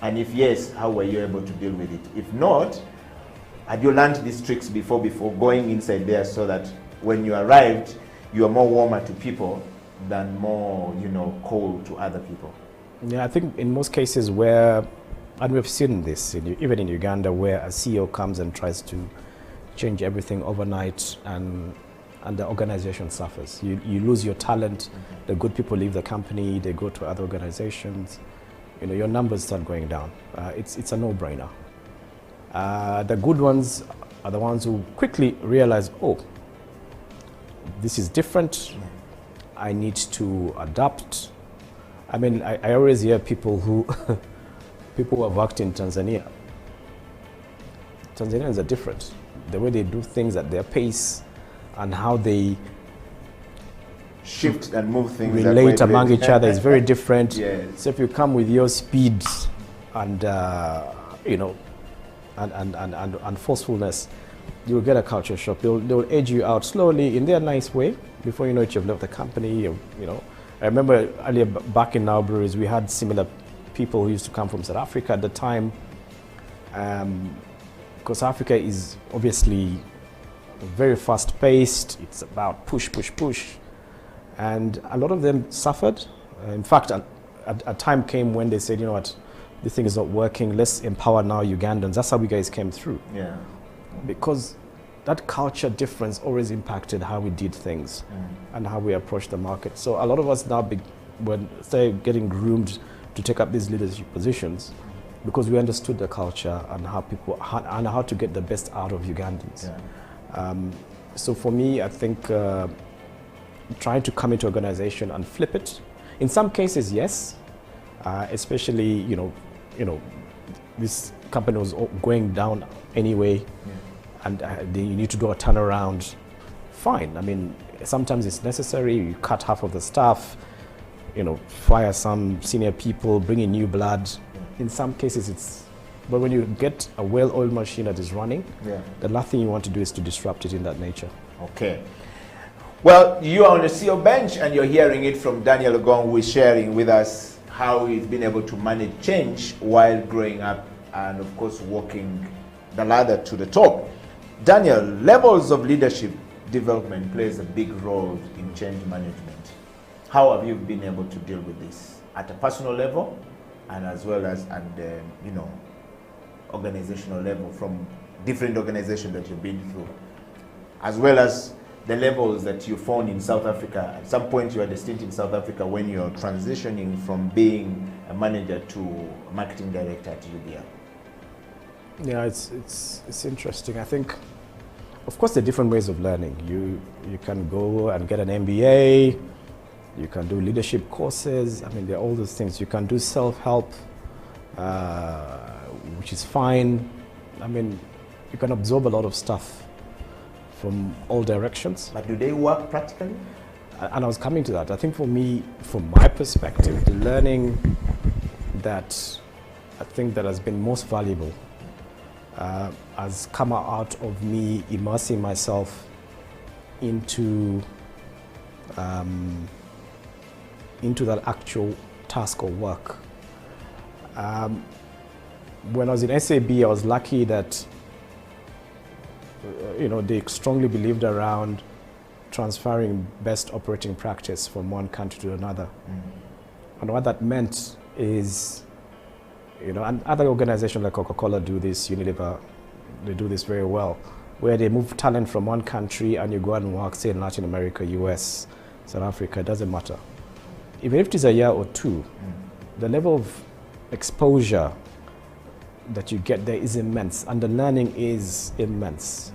And if yes, how were you able to deal with it? If not, had you learned these tricks before going inside there so that when you arrived, you are more warmer to people than more, you know, cold to other people? Yeah, I think in most cases where, and we've seen this, even in Uganda, where a CEO comes and tries to change everything overnight and the organization suffers. You lose your talent, the good people leave the company, they go to other organizations, you know, your numbers start going down. It's a no-brainer. The good ones are the ones who quickly realize, oh, this is different, I need to adapt. I mean, I always hear people who have worked in Tanzania. Tanzanians are different. The way they do things at their pace and how they shift and move things, relate among each other is very different. So if you come with your speed and you know, and forcefulness, you'll get a culture shock. They'll edge you out slowly in their nice way. Before you know it, you've left the company. You know, I remember earlier back in our breweries, we had similar people who used to come from South Africa at the time. Because Africa is obviously very fast-paced. It's about push, push, push. And a lot of them suffered. In fact, a time came when they said, you know what, this thing is not working, let's empower now Ugandans. That's how we guys came through. Yeah. Because that culture difference always impacted how we did things and how we approached the market. So a lot of us now, when say getting groomed to take up these leadership positions, because we understood the culture and how people and how to get the best out of Ugandans. Yeah. So for me, I think trying to come into organization and flip it. In some cases, yes, especially this company was going down anyway, and you need to do a turnaround. Fine. I mean, sometimes it's necessary. You cut half of the staff, fire some senior people, bring in new blood. In some cases, it's. But when you get a well-oiled machine that is running, the last thing you want to do is to disrupt it in that nature. Okay. Well, you are on the CEO bench and you're hearing it from Daniel Ogon, who is sharing with us how he's been able to manage change while growing up and, of course, walking the ladder to the top. Daniel, levels of leadership development plays a big role in change management. How have you been able to deal with this at a personal level and as well as at the, organizational level from different organizations that you've been through, as well as the levels that you found in South Africa? At some point you had a stint in South Africa when you're transitioning from being a manager to a marketing director at UBL. Yeah, it's interesting. I think, of course, there are different ways of learning. You can go and get an MBA, you can do leadership courses. I mean, there are all those things. You can do self-help, which is fine. I mean, you can absorb a lot of stuff from all directions. But do they work practically? And I was coming to that. I think for me, from my perspective, the learning that I think that has been most valuable has come out of me immersing myself into that actual task or work. When I was in SAB, I was lucky that they strongly believed around transferring best operating practice from one country to another. And what that meant is, and other organizations like Coca-Cola do this, Unilever, they do this very well, where they move talent from one country and you go and work, say, in Latin America, US, South Africa, it doesn't matter. Even if it is a year or two, the level of exposure that you get there is immense, and the learning is immense.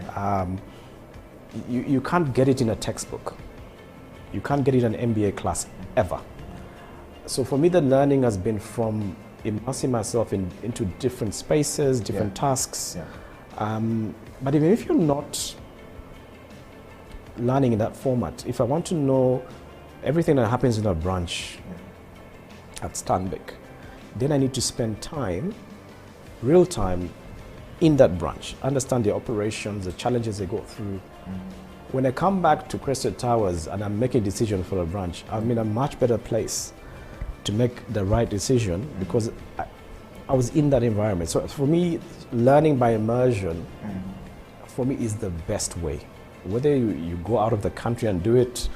You can't get it in a textbook. You can't get it in an MBA class, ever. So for me, the learning has been from immersing myself into different spaces, different tasks. But even if you're not learning in that format, if I want to know everything that happens in a branch at Stanbic, then I need to spend time, real time, in that branch, understand the operations, the challenges they go through. When I come back to Crested Towers and I'm making a decision for a branch, I'm in a much better place to make the right decision because I was in that environment. So for me, learning by immersion, for me, is the best way. Whether you go out of the country and do it,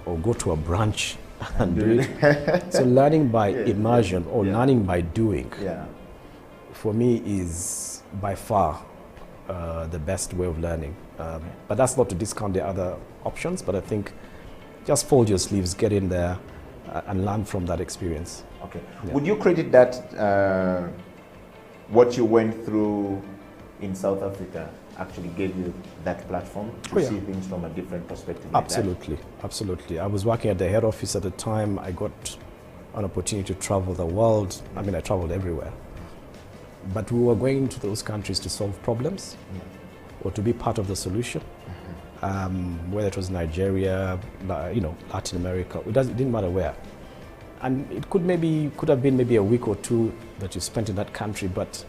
or go to a branch and do it. So learning by immersion or learning by doing, for me, is by far the best way of learning. But that's not to discount the other options, but I think just fold your sleeves, get in there, and learn from that experience. Okay. Would you credit that what you went through in South Africa actually gave you that platform to see things from a different perspective? Absolutely, absolutely. I was working at the head office at the time. I got an opportunity to travel the world. I mean, I traveled everywhere. But we were going to those countries to solve problems or to be part of the solution. Whether it was Nigeria, Latin America, it didn't matter where. And it could have been maybe a week or two that you spent in that country, but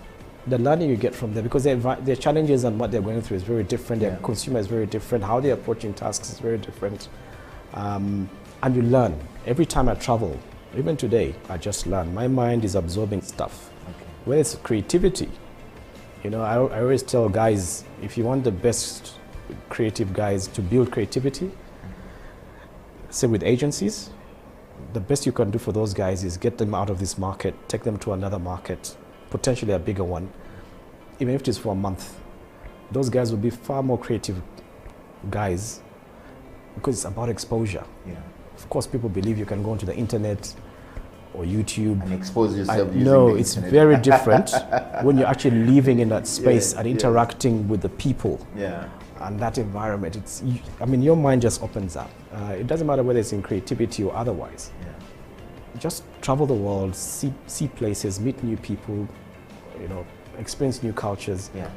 the learning you get from there, because their challenges and what they're going through is very different, their consumer is very different, how they're approaching tasks is very different. And you learn. Every time I travel, even today, I just learn. My mind is absorbing stuff. Whether it's creativity, I always tell guys, if you want the best creative guys to build creativity, say with agencies, the best you can do for those guys is get them out of this market, take them to another market, potentially a bigger one, even if it is for a month, those guys will be far more creative guys because it's about exposure. Yeah. Of course, people believe you can go onto the internet or YouTube And expose yourself using no, the it's internet. very different when you're actually living in that space Yes, and yes. interacting with the people Yeah. and that environment. I mean, your mind just opens up. It doesn't matter whether it's in creativity or otherwise. Yeah. Just travel the world, see places, meet new people, experience new cultures. Yeah.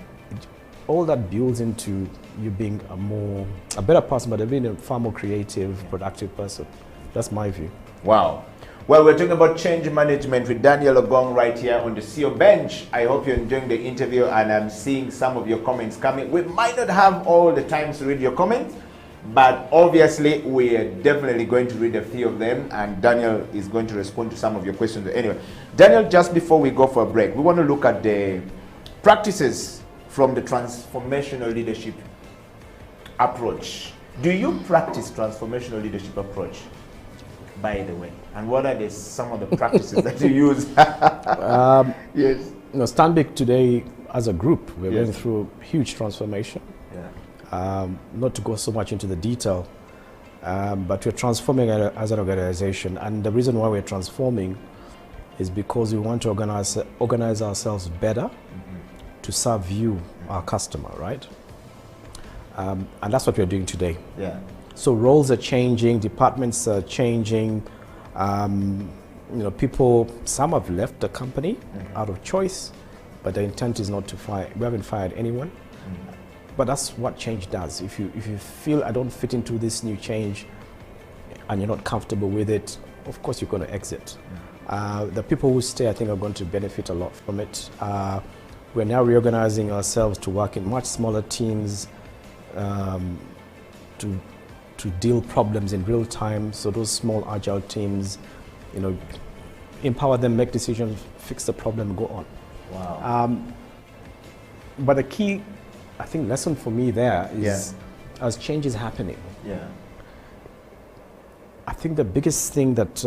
All that builds into you being a better person, but being a far more creative, productive person. That's my view. Wow. Well, we're talking about change management with Daniel Ogong right here on the CEO bench. I hope you're enjoying the interview, and I'm seeing some of your comments coming. We might not have all the time to read your comments, but obviously we are definitely going to read a few of them, and Daniel is going to respond to some of your questions. Anyway, Daniel, just before we go for a break, we want to look at the practices from the transformational leadership approach. Do you practice transformational leadership approach, by the way? And what are some of the practices that you use? Yes. Stanbic today, as a group, we're Yes. going through huge transformation. Yeah. Not to go so much into the detail, but we're transforming as an organization. And the reason why we're transforming is because we want to organize ourselves better to serve you, our customer, right? And that's what we're doing today. Yeah. So roles are changing, departments are changing. People, some have left the company out of choice, but the intent is not to fire. We haven't fired anyone. But that's what change does. If you feel I don't fit into this new change and you're not comfortable with it, of course you're going to exit. The people who stay, I think, are going to benefit a lot from it. We're now reorganizing ourselves to work in much smaller teams, to deal problems in real time. So those small agile teams, empower them, make decisions, fix the problem, go on. Wow. But the key, I think, lesson for me there is, as change is happening, Yeah. I think the biggest thing that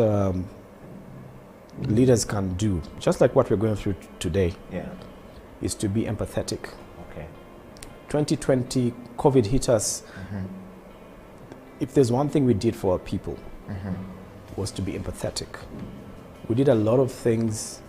leaders can do, just like what we're going through today, Yeah. is to be empathetic. Okay. 2020, COVID hit us. If there's one thing we did for our people, was to be empathetic. We did a lot of things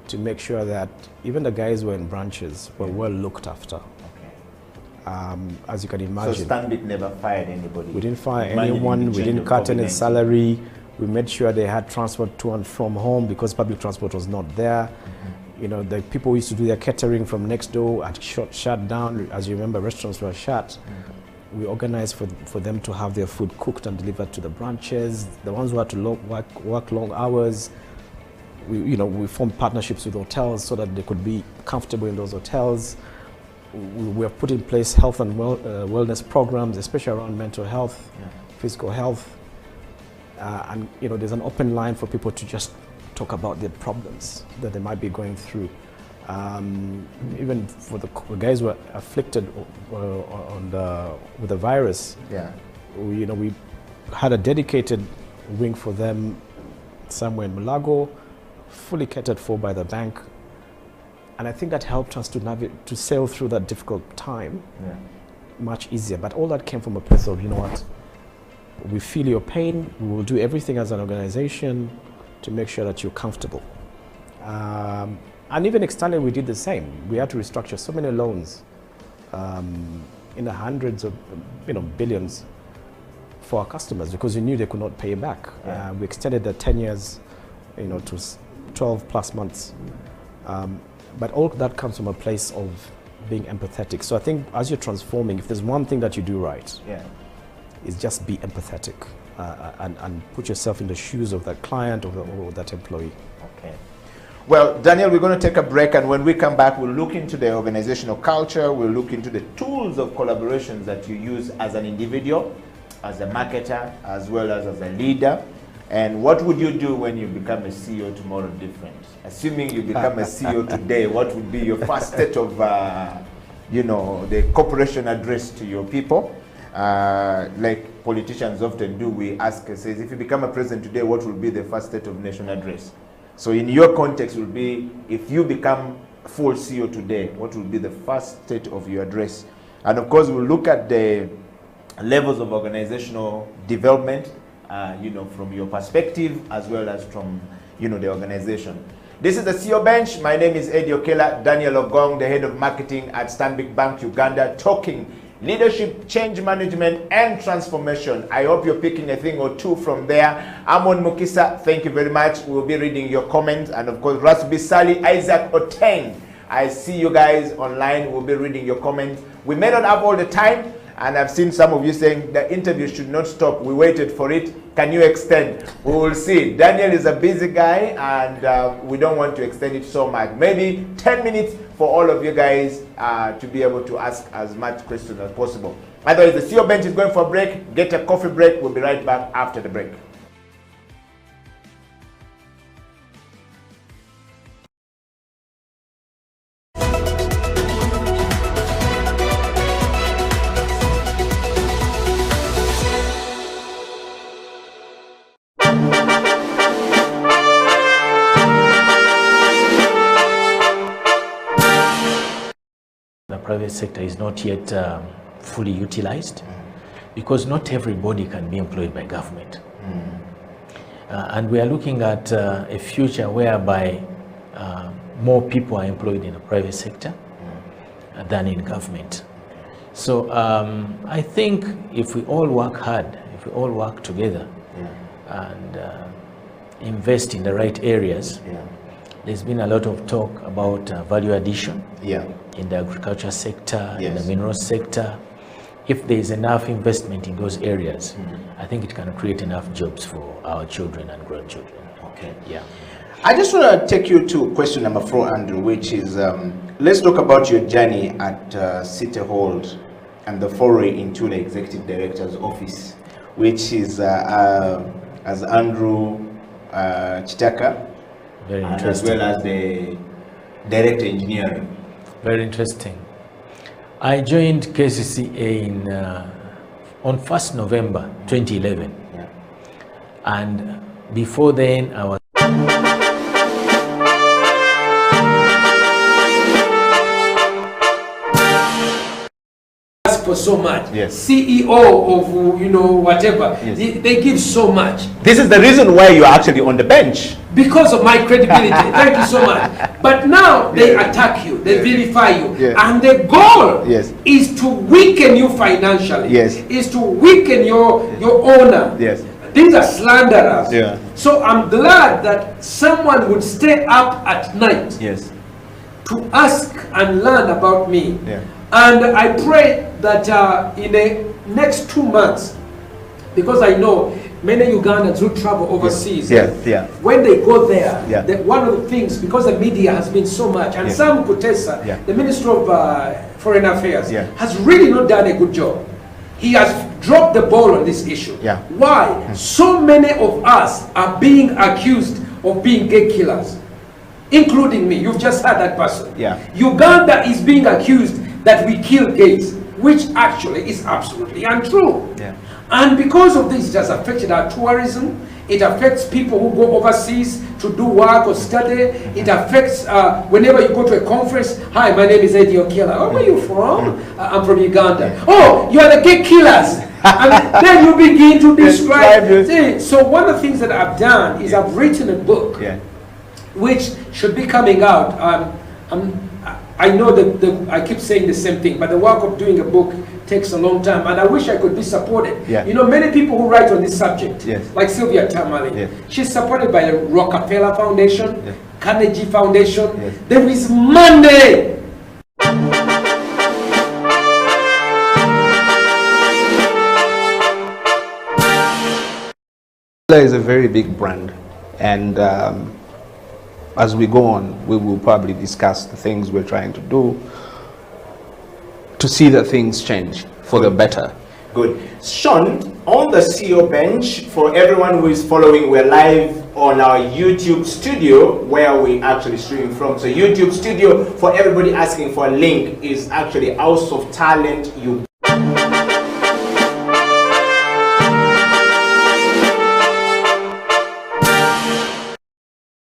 to make sure that even the guys who were in branches were well looked after. Okay. As you can So imagine. Stanbic never fired anybody. We didn't fire Managing anyone, the we change didn't of cut any COVID-19. salary. We made sure they had transport to and from home because public transport was not there. The people who used to do their catering from next door had shut down. As you remember, restaurants were shut. We organized for them to have their food cooked and delivered to the branches. The ones who had to work long hours, we formed partnerships with hotels so that they could be comfortable in those hotels. We have put in place health and wellness programs, especially around mental health, physical health. And there's an open line for people to just talk about their problems that they might be going through. Even for the guys who are afflicted with the virus, Yeah. we had a dedicated wing for them somewhere in Mulago, fully catered for by the bank. And I think that helped us to sail through that difficult time Yeah. much easier. But all that came from a place of, we feel your pain, we will do everything as an organization to make sure that you're comfortable. And even externally, we did the same. We had to restructure so many loans in the hundreds of billions for our customers because we knew they could not pay back. Yeah. We extended the 10 years to 12 plus months. But all that comes from a place of being empathetic. So I think as you're transforming, if there's one thing that you do right, Yeah. is just be empathetic and put yourself in the shoes of that client or that employee. Okay. Well, Daniel, we're going to take a break, and when we come back, we'll look into the organizational culture, we'll look into the tools of collaborations that you use as an individual, as a marketer, as well as a leader. And what would you do when you become a CEO tomorrow different? Assuming you become a CEO today, what would be your first state of, the corporation address to your people? Like politicians often do, we ask, says, if you become a president today, what will be the first state of nation address? So in your context will be, if you become full CEO today, what will be the first state of your address? And of course, we'll look at the levels of organizational development, from your perspective, as well as from, the organization. This is the CEO Bench. My name is Eddie Okello, Daniel Ogong, the head of marketing at Stanbic Bank Uganda, talking leadership, change management, and transformation. I hope you're picking a thing or two from there. Amon Mukisa, thank you very much. We'll be reading your comments. And of course, Rasbi Sali, Isaac Oteng. I see you guys online. We'll be reading your comments. We may not have all the time, and I've seen some of you saying the interview should not stop. We waited for it. Can you extend? We will see. Daniel is a busy guy, and we don't want to extend it so much. Maybe 10 minutes for all of you guys to be able to ask as much questions as possible. Otherwise, the CEO Bench is going for a break. Get a coffee break. We'll be right back after the break. Private sector is not yet fully utilized because not everybody can be employed by government. And we are looking at a future whereby more people are employed in the private sector than in government. So I think if we all work hard, if we all work together and invest in the right areas, there's been a lot of talk about value addition in the agriculture sector, in the mineral sector. If there is enough investment in those areas, I think it can create enough jobs for our children and grandchildren. Okay. Yeah. I just want to take you to question number 4, Andrew, which is, let's talk about your journey at City Hold and the foray into the Executive Director's office, which is as Andrew Chitaka, Very and interesting. as well as the Director Engineering. Very interesting. I joined KCCA on 1st November 2011. And before then, I was for so much. Yes. CEO of whatever. Yes. They give so much. This is the reason why you're actually on the bench. Because of my credibility. Thank you so much. But now they attack you, they vilify you. Yes. And the goal Yes. is to weaken you financially. Yes. Is to weaken your owner. Yes. These are slanderers. Yeah. So I'm glad that someone would stay up at night Yes. to ask and learn about me. Yeah. And I pray that in the next 2 months, because I know many Ugandans who travel overseas, when they go there, one of the things, because the media has been so much, and Sam Kutesa, the Minister of Foreign Affairs, has really not done a good job. He has dropped the ball on this issue. Why? So many of us are being accused of being gay killers, including me. You've just heard that person. Uganda is being accused that we kill gays, which actually is absolutely untrue. And because of this, it has affected our tourism. It affects people who go overseas to do work or study. It affects whenever you go to a conference. Hi, my name is Eddie Okello. Oh, where are you from? I'm from Uganda. Oh, you are the gay killers. And then you begin to describe. So one of the things that I've done is I've written a book, which should be coming out. I know that I keep saying the same thing, but the work of doing a book takes a long time, and I wish I could be supported. You know, many people who write on this subject, like Sylvia Tamale, she's supported by the Rockefeller Foundation, Carnegie Foundation. There is money. Is a very big brand, and as we go on, we will probably discuss the things we're trying to do to see that things change for the better. Good. Sean, on the CEO Bench, for everyone who is following, we're live on our YouTube studio where we actually streaming from. So YouTube studio, for everybody asking for a link, is actually House of Talent Uganda.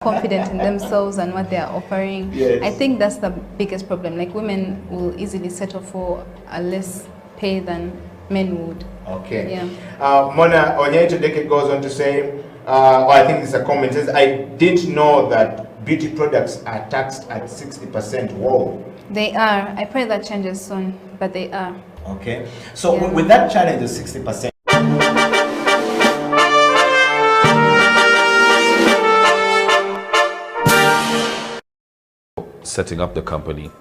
confident in themselves and what they are offering. Yes. I think that's the biggest problem. Like women will easily settle for a less pay than men would. Okay. Yeah. Mona Onyeitodeke goes on to say, or I think it's a comment, says, I didn't know that beauty products are taxed at 60%. Whoa. They are. I pray that changes soon, but they are. Okay. So Yeah. with that challenge of 60%, setting up the company,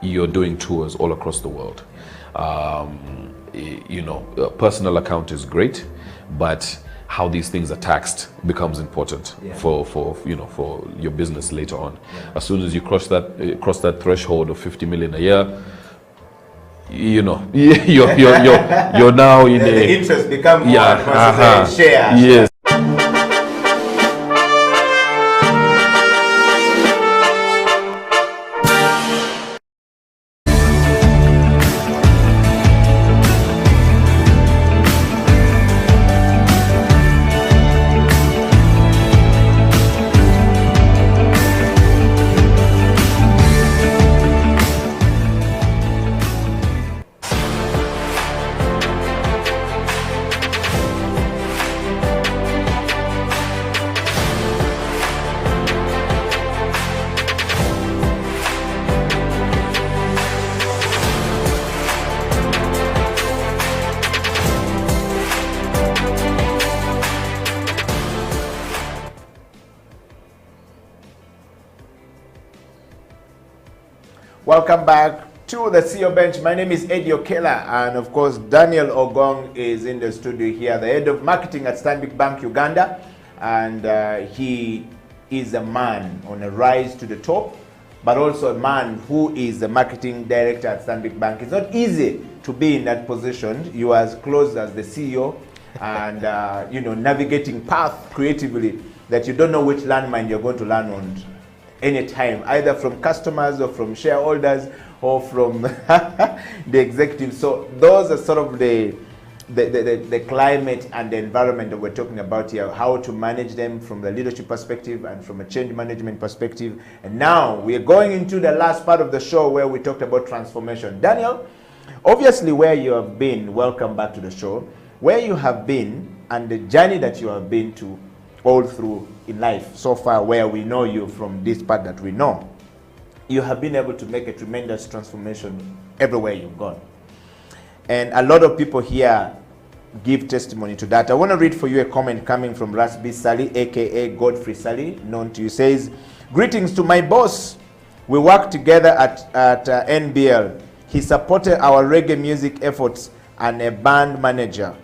you're doing tours all across the world. You know, a personal account is great, but how these things are taxed becomes important for you know, for your business later on. As soon as you cross that threshold of 50 million a year, you know, you're now in the interest become more share. Yes. Welcome back to the CEO Bench. My name is Eddie Okela, and of course Daniel Ogong is in the studio here, the head of marketing at Stanbic Bank Uganda, and he is a man on a rise to the top, but also a man who is the marketing director at Stanbic Bank. It's not easy to be in that position. You are as close as the CEO, and you know, navigating path creatively that you don't know which landmine you're going to land on anytime, either from customers or from shareholders or from the executives. So those are sort of the climate and the environment that we're talking about here, how to manage them from the leadership perspective and from a change management perspective. And now we're going into the last part of the show where we talked about transformation. Daniel, obviously where you have been, welcome back to the show, where you have been and the journey that you have been to all through in life so far, where we know you from this part that we know, you have been able to make a tremendous transformation everywhere you've gone. And a lot of people here give testimony to that. I want to read for you a comment coming from Rasbi Sally, aka Godfrey Sally, known to you, says, greetings to my boss. We worked together at NBL. He supported our reggae music efforts and a band manager.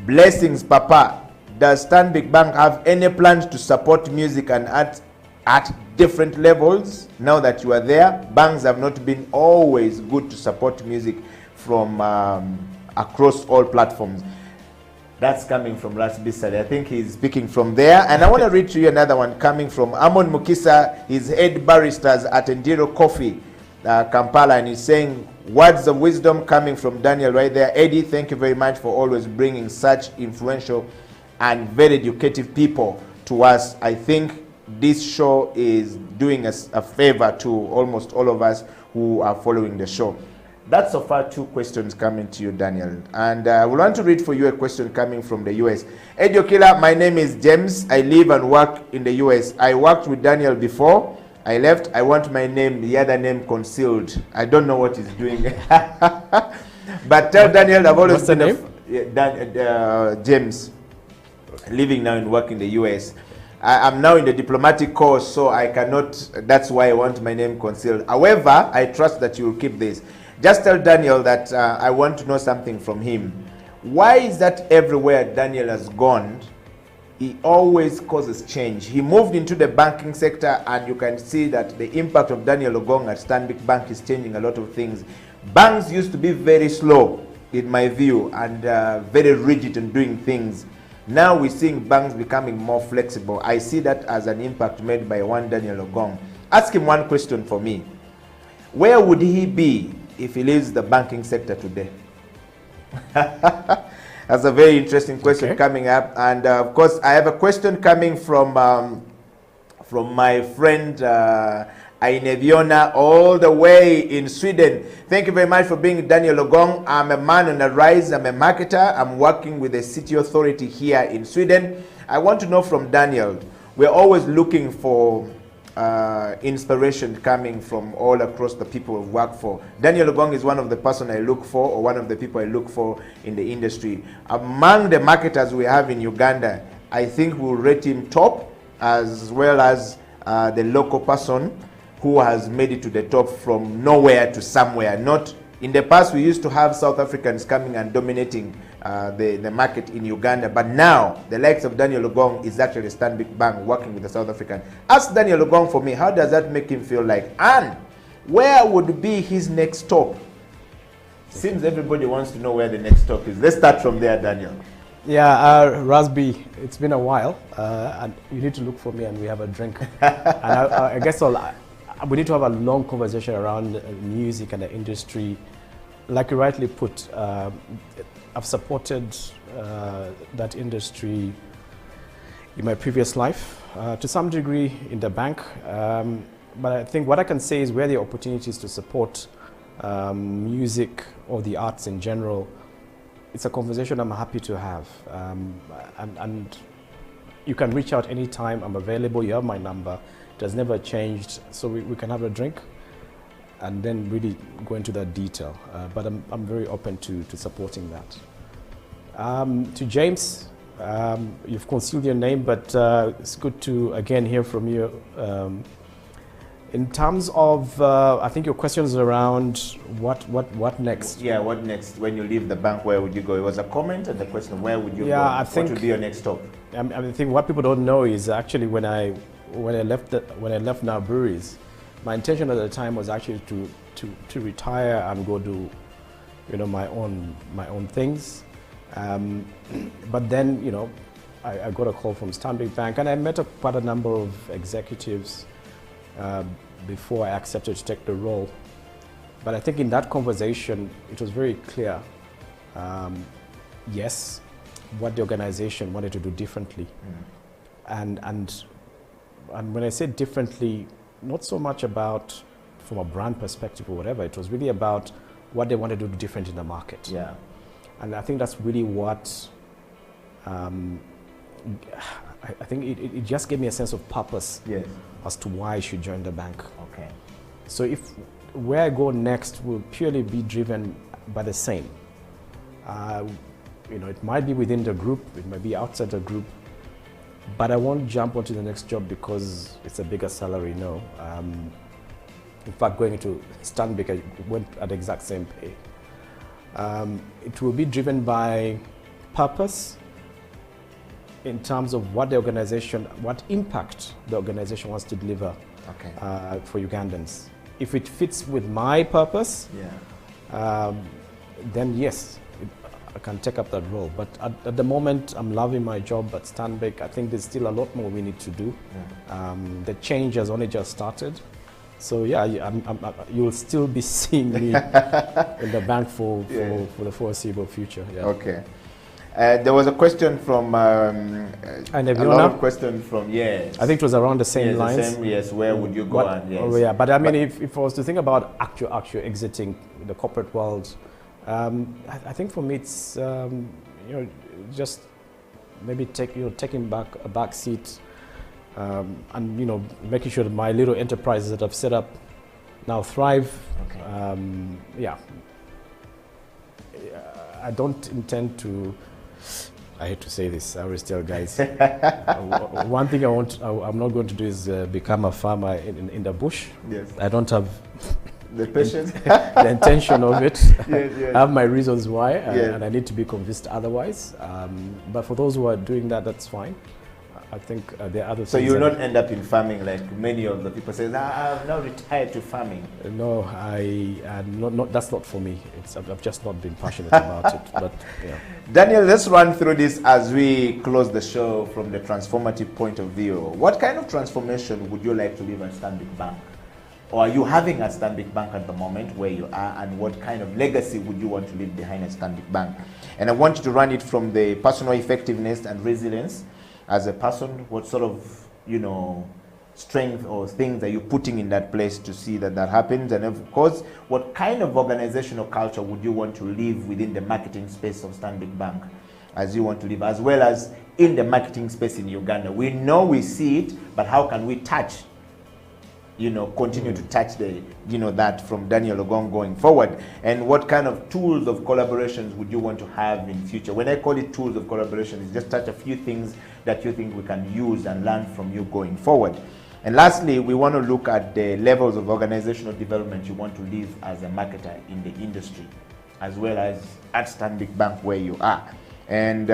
Blessings, Papa. Does Stanbic Bank have any plans to support music and art at different levels? Now that you are there, banks have not been always good to support music from across all platforms. That's coming from Rasbisali. I think he's speaking from there. And I want to read to you another one coming from Amon Mukisa. He's head barristers at Endiro Coffee, Kampala, and he's saying, words of wisdom coming from Daniel right there. Eddie, thank you very much for always bringing such influential and very educative people to us. I think this show is doing us a favor to almost all of us who are following the show. That's so far 2 questions coming to you, Daniel. And we want to read for you a question coming from the US. Eddie Okela, my name is James. I live and work in the US. I worked with Daniel before I left. I want my name, the other name, concealed. I don't know what he's doing. But tell Daniel I've always been James. Living now and working in the US. I'm now in the diplomatic course, so I cannot, that's why I want my name concealed. However, I trust that you will keep this. Just tell Daniel that I want to know something from him. Why is that everywhere Daniel has gone, he always causes change? He moved into the banking sector, and you can see that the impact of Daniel Ogong at Stanbic Bank is changing a lot of things. Banks used to be very slow, in my view, and very rigid in doing things. Now we're seeing banks becoming more flexible. I see that as an impact made by one Daniel Ogong. Ask him one question for me. Where would he be if he leaves the banking sector today? That's a very interesting question coming up. And of course, I have a question coming from from my friend Aineviona all the way in Sweden. Thank you very much for being Daniel Ogong. I'm a man on the rise. I'm a marketer. I'm working with the city authority here in Sweden. I want to know from Daniel, we're always looking for inspiration coming from all across the people we work for. Daniel Ogong is one of the person I look for, or one of the people I look for in the industry. Among the marketers we have in Uganda, I think we'll rate him top, as well as the local person who has made it to the top from nowhere to somewhere. Not in the past, we used to have South Africans coming and dominating the market in Uganda, but now the likes of Daniel Ogong is actually Stanbic Bank working with the South African. Ask Daniel Ogong for me, how does that make him feel like? And where would be his next stop? Seems everybody wants to know where the next stop is. Let's start from there, Daniel. Yeah, Rasby, it's been a while, and you need to look for me and we have a drink. And I guess we need to have a long conversation around music and the industry. Like you rightly put, I've supported that industry in my previous life, to some degree in the bank. But I think what I can say is where the opportunities to support music or the arts in general, it's a conversation I'm happy to have. And you can reach out anytime. I'm available. You have my number. It has never changed. So we can have a drink and then really go into that detail. But I'm very open to supporting that. To James, you've concealed your name, but it's good to again hear from you. In terms of, I think your question is around what next? Yeah, what next? When you leave the bank, where would you go? It was a comment and the question, where would you go? I think what would be your next stop? I think what people don't know is actually when I left Now Breweries, my intention at the time was actually to retire and go do, my own things. But then, I got a call from Stanbic Bank, and I met quite a number of executives before I accepted to take the role. But I think in that conversation, it was very clear, yes, what the organization wanted to do differently. And when I say differently, not so much about from a brand perspective or whatever, it was really about what they wanted to do different in the market. Yeah. And I think that's really what, I think it just gave me a sense of purpose. Yes. As to why I should join the bank. Okay. So where I go next will purely be driven by the same. It might be within the group, it might be outside the group, but I won't jump onto the next job because it's a bigger salary, no. In fact, going into Stanbic, I went at the exact same pay. It will be driven by purpose, in terms of what impact the organization wants to deliver for Ugandans. If it fits with my purpose, then yes, I can take up that role. But at the moment, I'm loving my job at Stanbic. I think there's still a lot more we need to do. The change has only just started. So yeah, you'll still be seeing me in the bank for the foreseeable future. Yeah. Okay. There was a question from a lot of questions from I think it was around the same lines. Yes, where would you go? But I mean, if I was to think about actual exiting the corporate world, I think for me it's just maybe taking back a back seat, and making sure that my little enterprises that I've set up now thrive. Okay. I don't intend to. I hate to say this, I always tell guys. One thing I'm not going to do is become a farmer in the bush. Yes. I don't have the patience, the intention of it. Yes. I have my reasons why, and I need to be convinced otherwise. But for those who are doing that, that's fine. I think there are other things. So you will not end up in farming like many of the people say, I've now retired to farming. No, that's not for me. I've just not been passionate about it. But yeah. Daniel, let's run through this as we close the show from the transformative point of view. What kind of transformation would you like to leave at Stanbic Bank? Or are you having at Stanbic Bank at the moment where you are, and what kind of legacy would you want to leave behind at Stanbic Bank? And I want you to run it from the personal effectiveness and resilience. As a person, what sort of, strength or things that you're putting in that place to see that that happens? And of course, what kind of organizational culture would you want to live within the marketing space of Stanbic Bank as you want to live, as well as in the marketing space in Uganda? We know we see it, but how can we touch, continue to touch that from Daniel Ogongo going forward? And what kind of tools of collaborations would you want to have in future? When I call it tools of collaboration, it's just touch a few things that you think we can use and learn from you going forward. And lastly, we want to look at the levels of organizational development you want to live as a marketer in the industry, as well as at Stanbic Bank where you are. And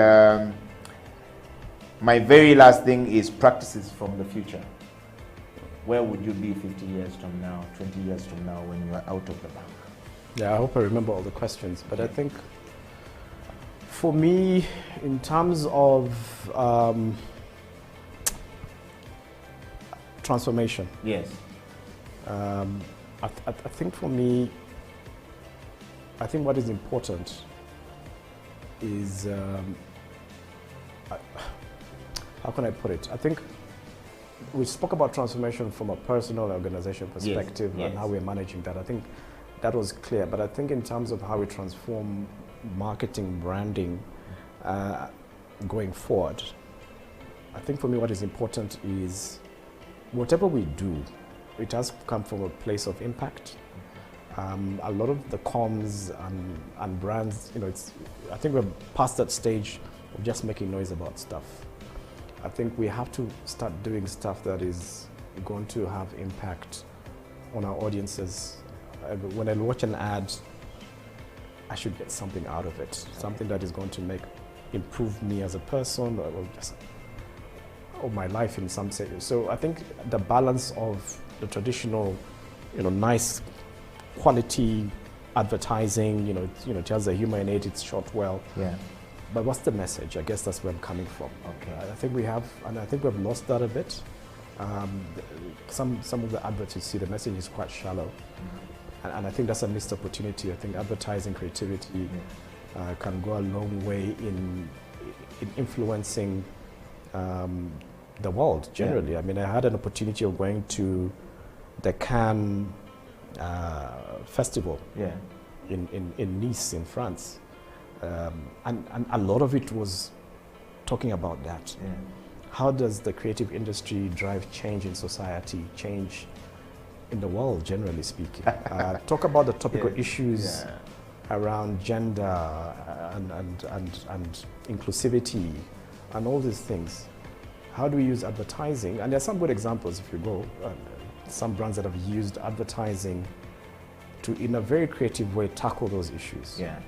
my very last thing is practices from the future. Where would you be 50 years from now, 20 years from now when you are out of the bank? Yeah, I hope I remember all the questions, but I think for me, in terms of transformation. Yes. I think for me, I think what is important is, how can I put it? I think we spoke about transformation from a personal organization perspective, yes. and how we're managing that. I think that was clear, but I think in terms of how we transform marketing, branding, going forward, I think for me what is important is whatever we do, it has come from a place of impact. A lot of the comms and brands, I think we're past that stage of just making noise about stuff. I think we have to start doing stuff that is going to have impact on our audiences. When I watch an ad, I should get something out of it, something that is going to improve me as a person, or just my life in some sense. So I think the balance of the traditional, nice quality advertising, it has a humor in it, it's shot well. Yeah. But what's the message? I guess that's where I'm coming from. Okay. I think we have, and I think we've lost that a bit. Some of the adverts you see, the message is quite shallow. And I think that's a missed opportunity. I think advertising creativity can go a long way in influencing the world generally. Yeah. I mean, I had an opportunity of going to the Cannes festival in Nice in France. And a lot of it was talking about that. Yeah. How does the creative industry drive change in society, change in the world, generally speaking? Talk about the topical issues around gender and inclusivity and all these things. How do we use advertising? And there are some good examples if you go. Some brands that have used advertising to, in a very creative way, tackle those issues. Yeah.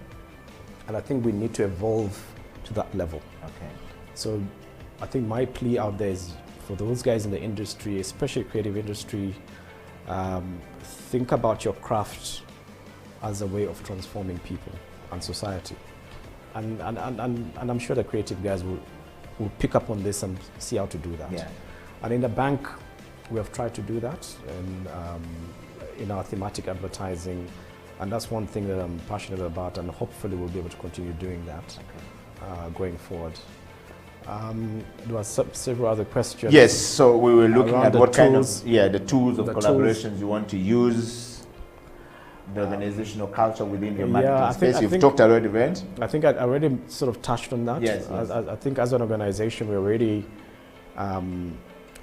And I think we need to evolve to that level. Okay. So I think my plea out there is for those guys in the industry, especially creative industry, think about your craft as a way of transforming people and society. And I'm sure the creative guys will pick up on this and see how to do that. Yeah. And in the bank, we have tried to do that in our thematic advertising. And that's one thing that I'm passionate about, and hopefully we'll be able to continue doing that going forward. There were several other questions. Yes, so we were looking at what kind of, the tools of collaborations you want to use, the organizational culture within your marketing space. You've talked already, right? I think I already sort of touched on that. Yes, I think as an organization, we're already, and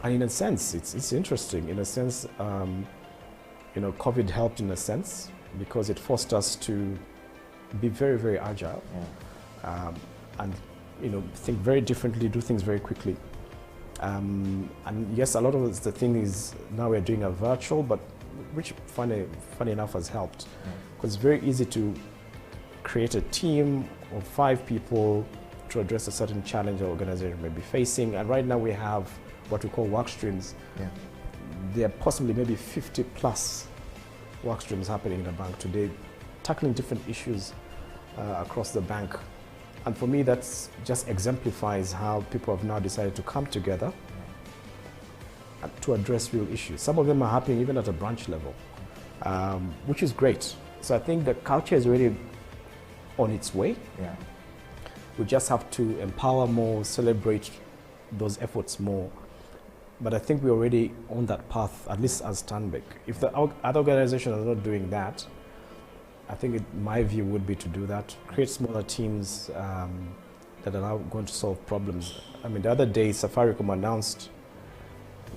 in a sense, it's interesting. In a sense, COVID helped in a sense, because it forced us to be very, very agile and think very differently, do things very quickly. And yes, a lot of the thing is now we're doing a virtual, but which funny enough has helped, because it's very easy to create a team of 5 people to address a certain challenge our organization may be facing. And right now we have what we call work streams. Yeah. There are possibly maybe 50 plus work streams happening in the bank today, tackling different issues across the bank. And for me, that just exemplifies how people have now decided to come together to address real issues. Some of them are happening even at a branch level, which is great. So I think the culture is already on its way. Yeah. We just have to empower more, celebrate those efforts more, But I think we're already on that path, at least as Stanbic. If the other organizations are not doing that, I think my view would be to do that, create smaller teams that are now going to solve problems. I mean, the other day, Safaricom announced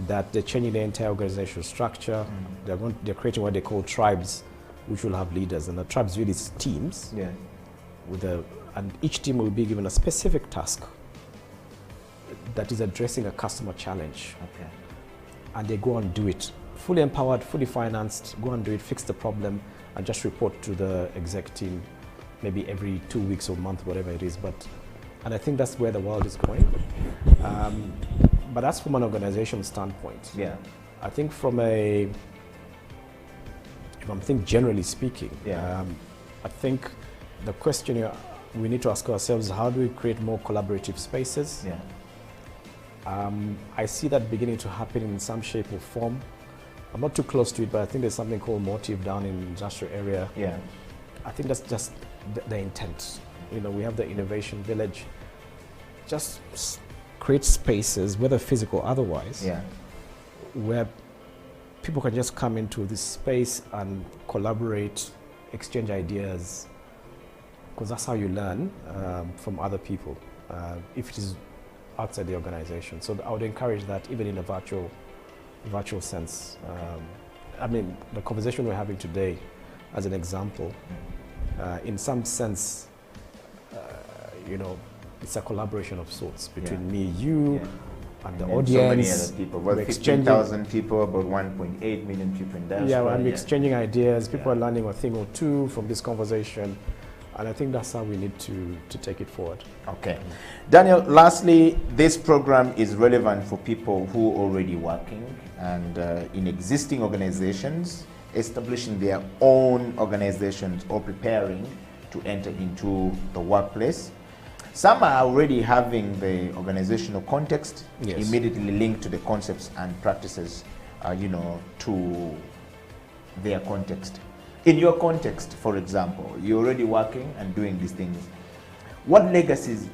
that they're changing the entire organizational structure. They're creating what they call tribes, which will have leaders, and the tribes really is teams. Yeah. And each team will be given a specific task that is addressing a customer challenge. Okay. And they go and do it. Fully empowered, fully financed, go and do it, fix the problem, and just report to the exec team maybe every 2 weeks or month, whatever it is. And I think that's where the world is going. But that's from an organization standpoint. Yeah. I think generally speaking, I think the question we need to ask ourselves, how do we create more collaborative spaces? Yeah. I see that beginning to happen in some shape or form. I'm not too close to it, but I think there's something called Motive down in the industrial area. Yeah. I think that's just the intent. You know, we have the innovation village. Just create spaces, whether physical or otherwise, where people can just come into this space and collaborate, exchange ideas, because that's how you learn from other people, if it is outside the organization. So I would encourage that even in a virtual sense. I mean, the conversation we're having today, as an example, in some sense, you know, it's a collaboration of sorts between me, you, and the audience. So many other people, about 15,000 people, about 1.8 million people in diaspora. Yeah, I'm exchanging ideas. People are learning a thing or two from this conversation. And I think that's how we need to take it forward. Okay. Daniel, lastly, this program is relevant for people who are already working and in existing organizations, establishing their own organizations or preparing to enter into the workplace. Some are already having the organizational context immediately linked to the concepts and practices, you know, to their context. In your context, for example, you're already working and doing these things. What legacies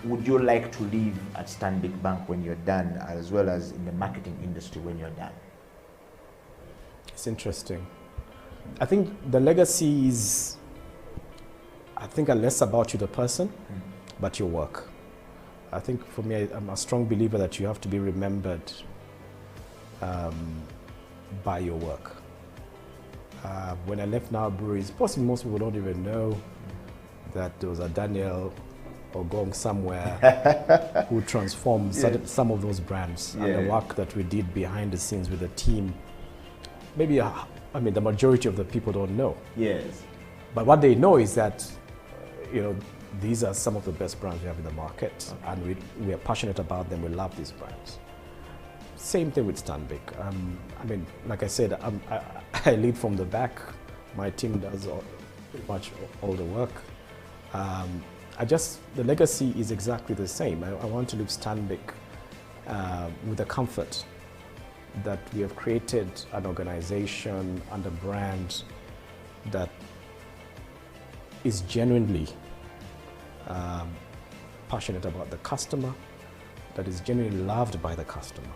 would you like to leave at Stanbic Bank when you're done, as well as in the marketing industry when you're done? It's interesting. I think the legacy is, are less about you, the person, but your work. I think for me, I'm a strong believer that you have to be remembered by your work. When I left Nile Breweries, possibly most people don't even know that there was a Daniel Ogong somewhere who transformed some of those brands and the work that we did behind the scenes with the team. Maybe, I mean, the majority of the people don't know. Yes. But what they know is that, you know, these are some of the best brands we have in the market, and we are passionate about them. We love these brands. Same thing with Stanbic. I mean, like I said, I lead from the back. My team does pretty much all the work. The legacy is exactly the same. I want to leave Stanbic with the comfort that we have created an organization and a brand that is genuinely passionate about the customer, that is genuinely loved by the customer.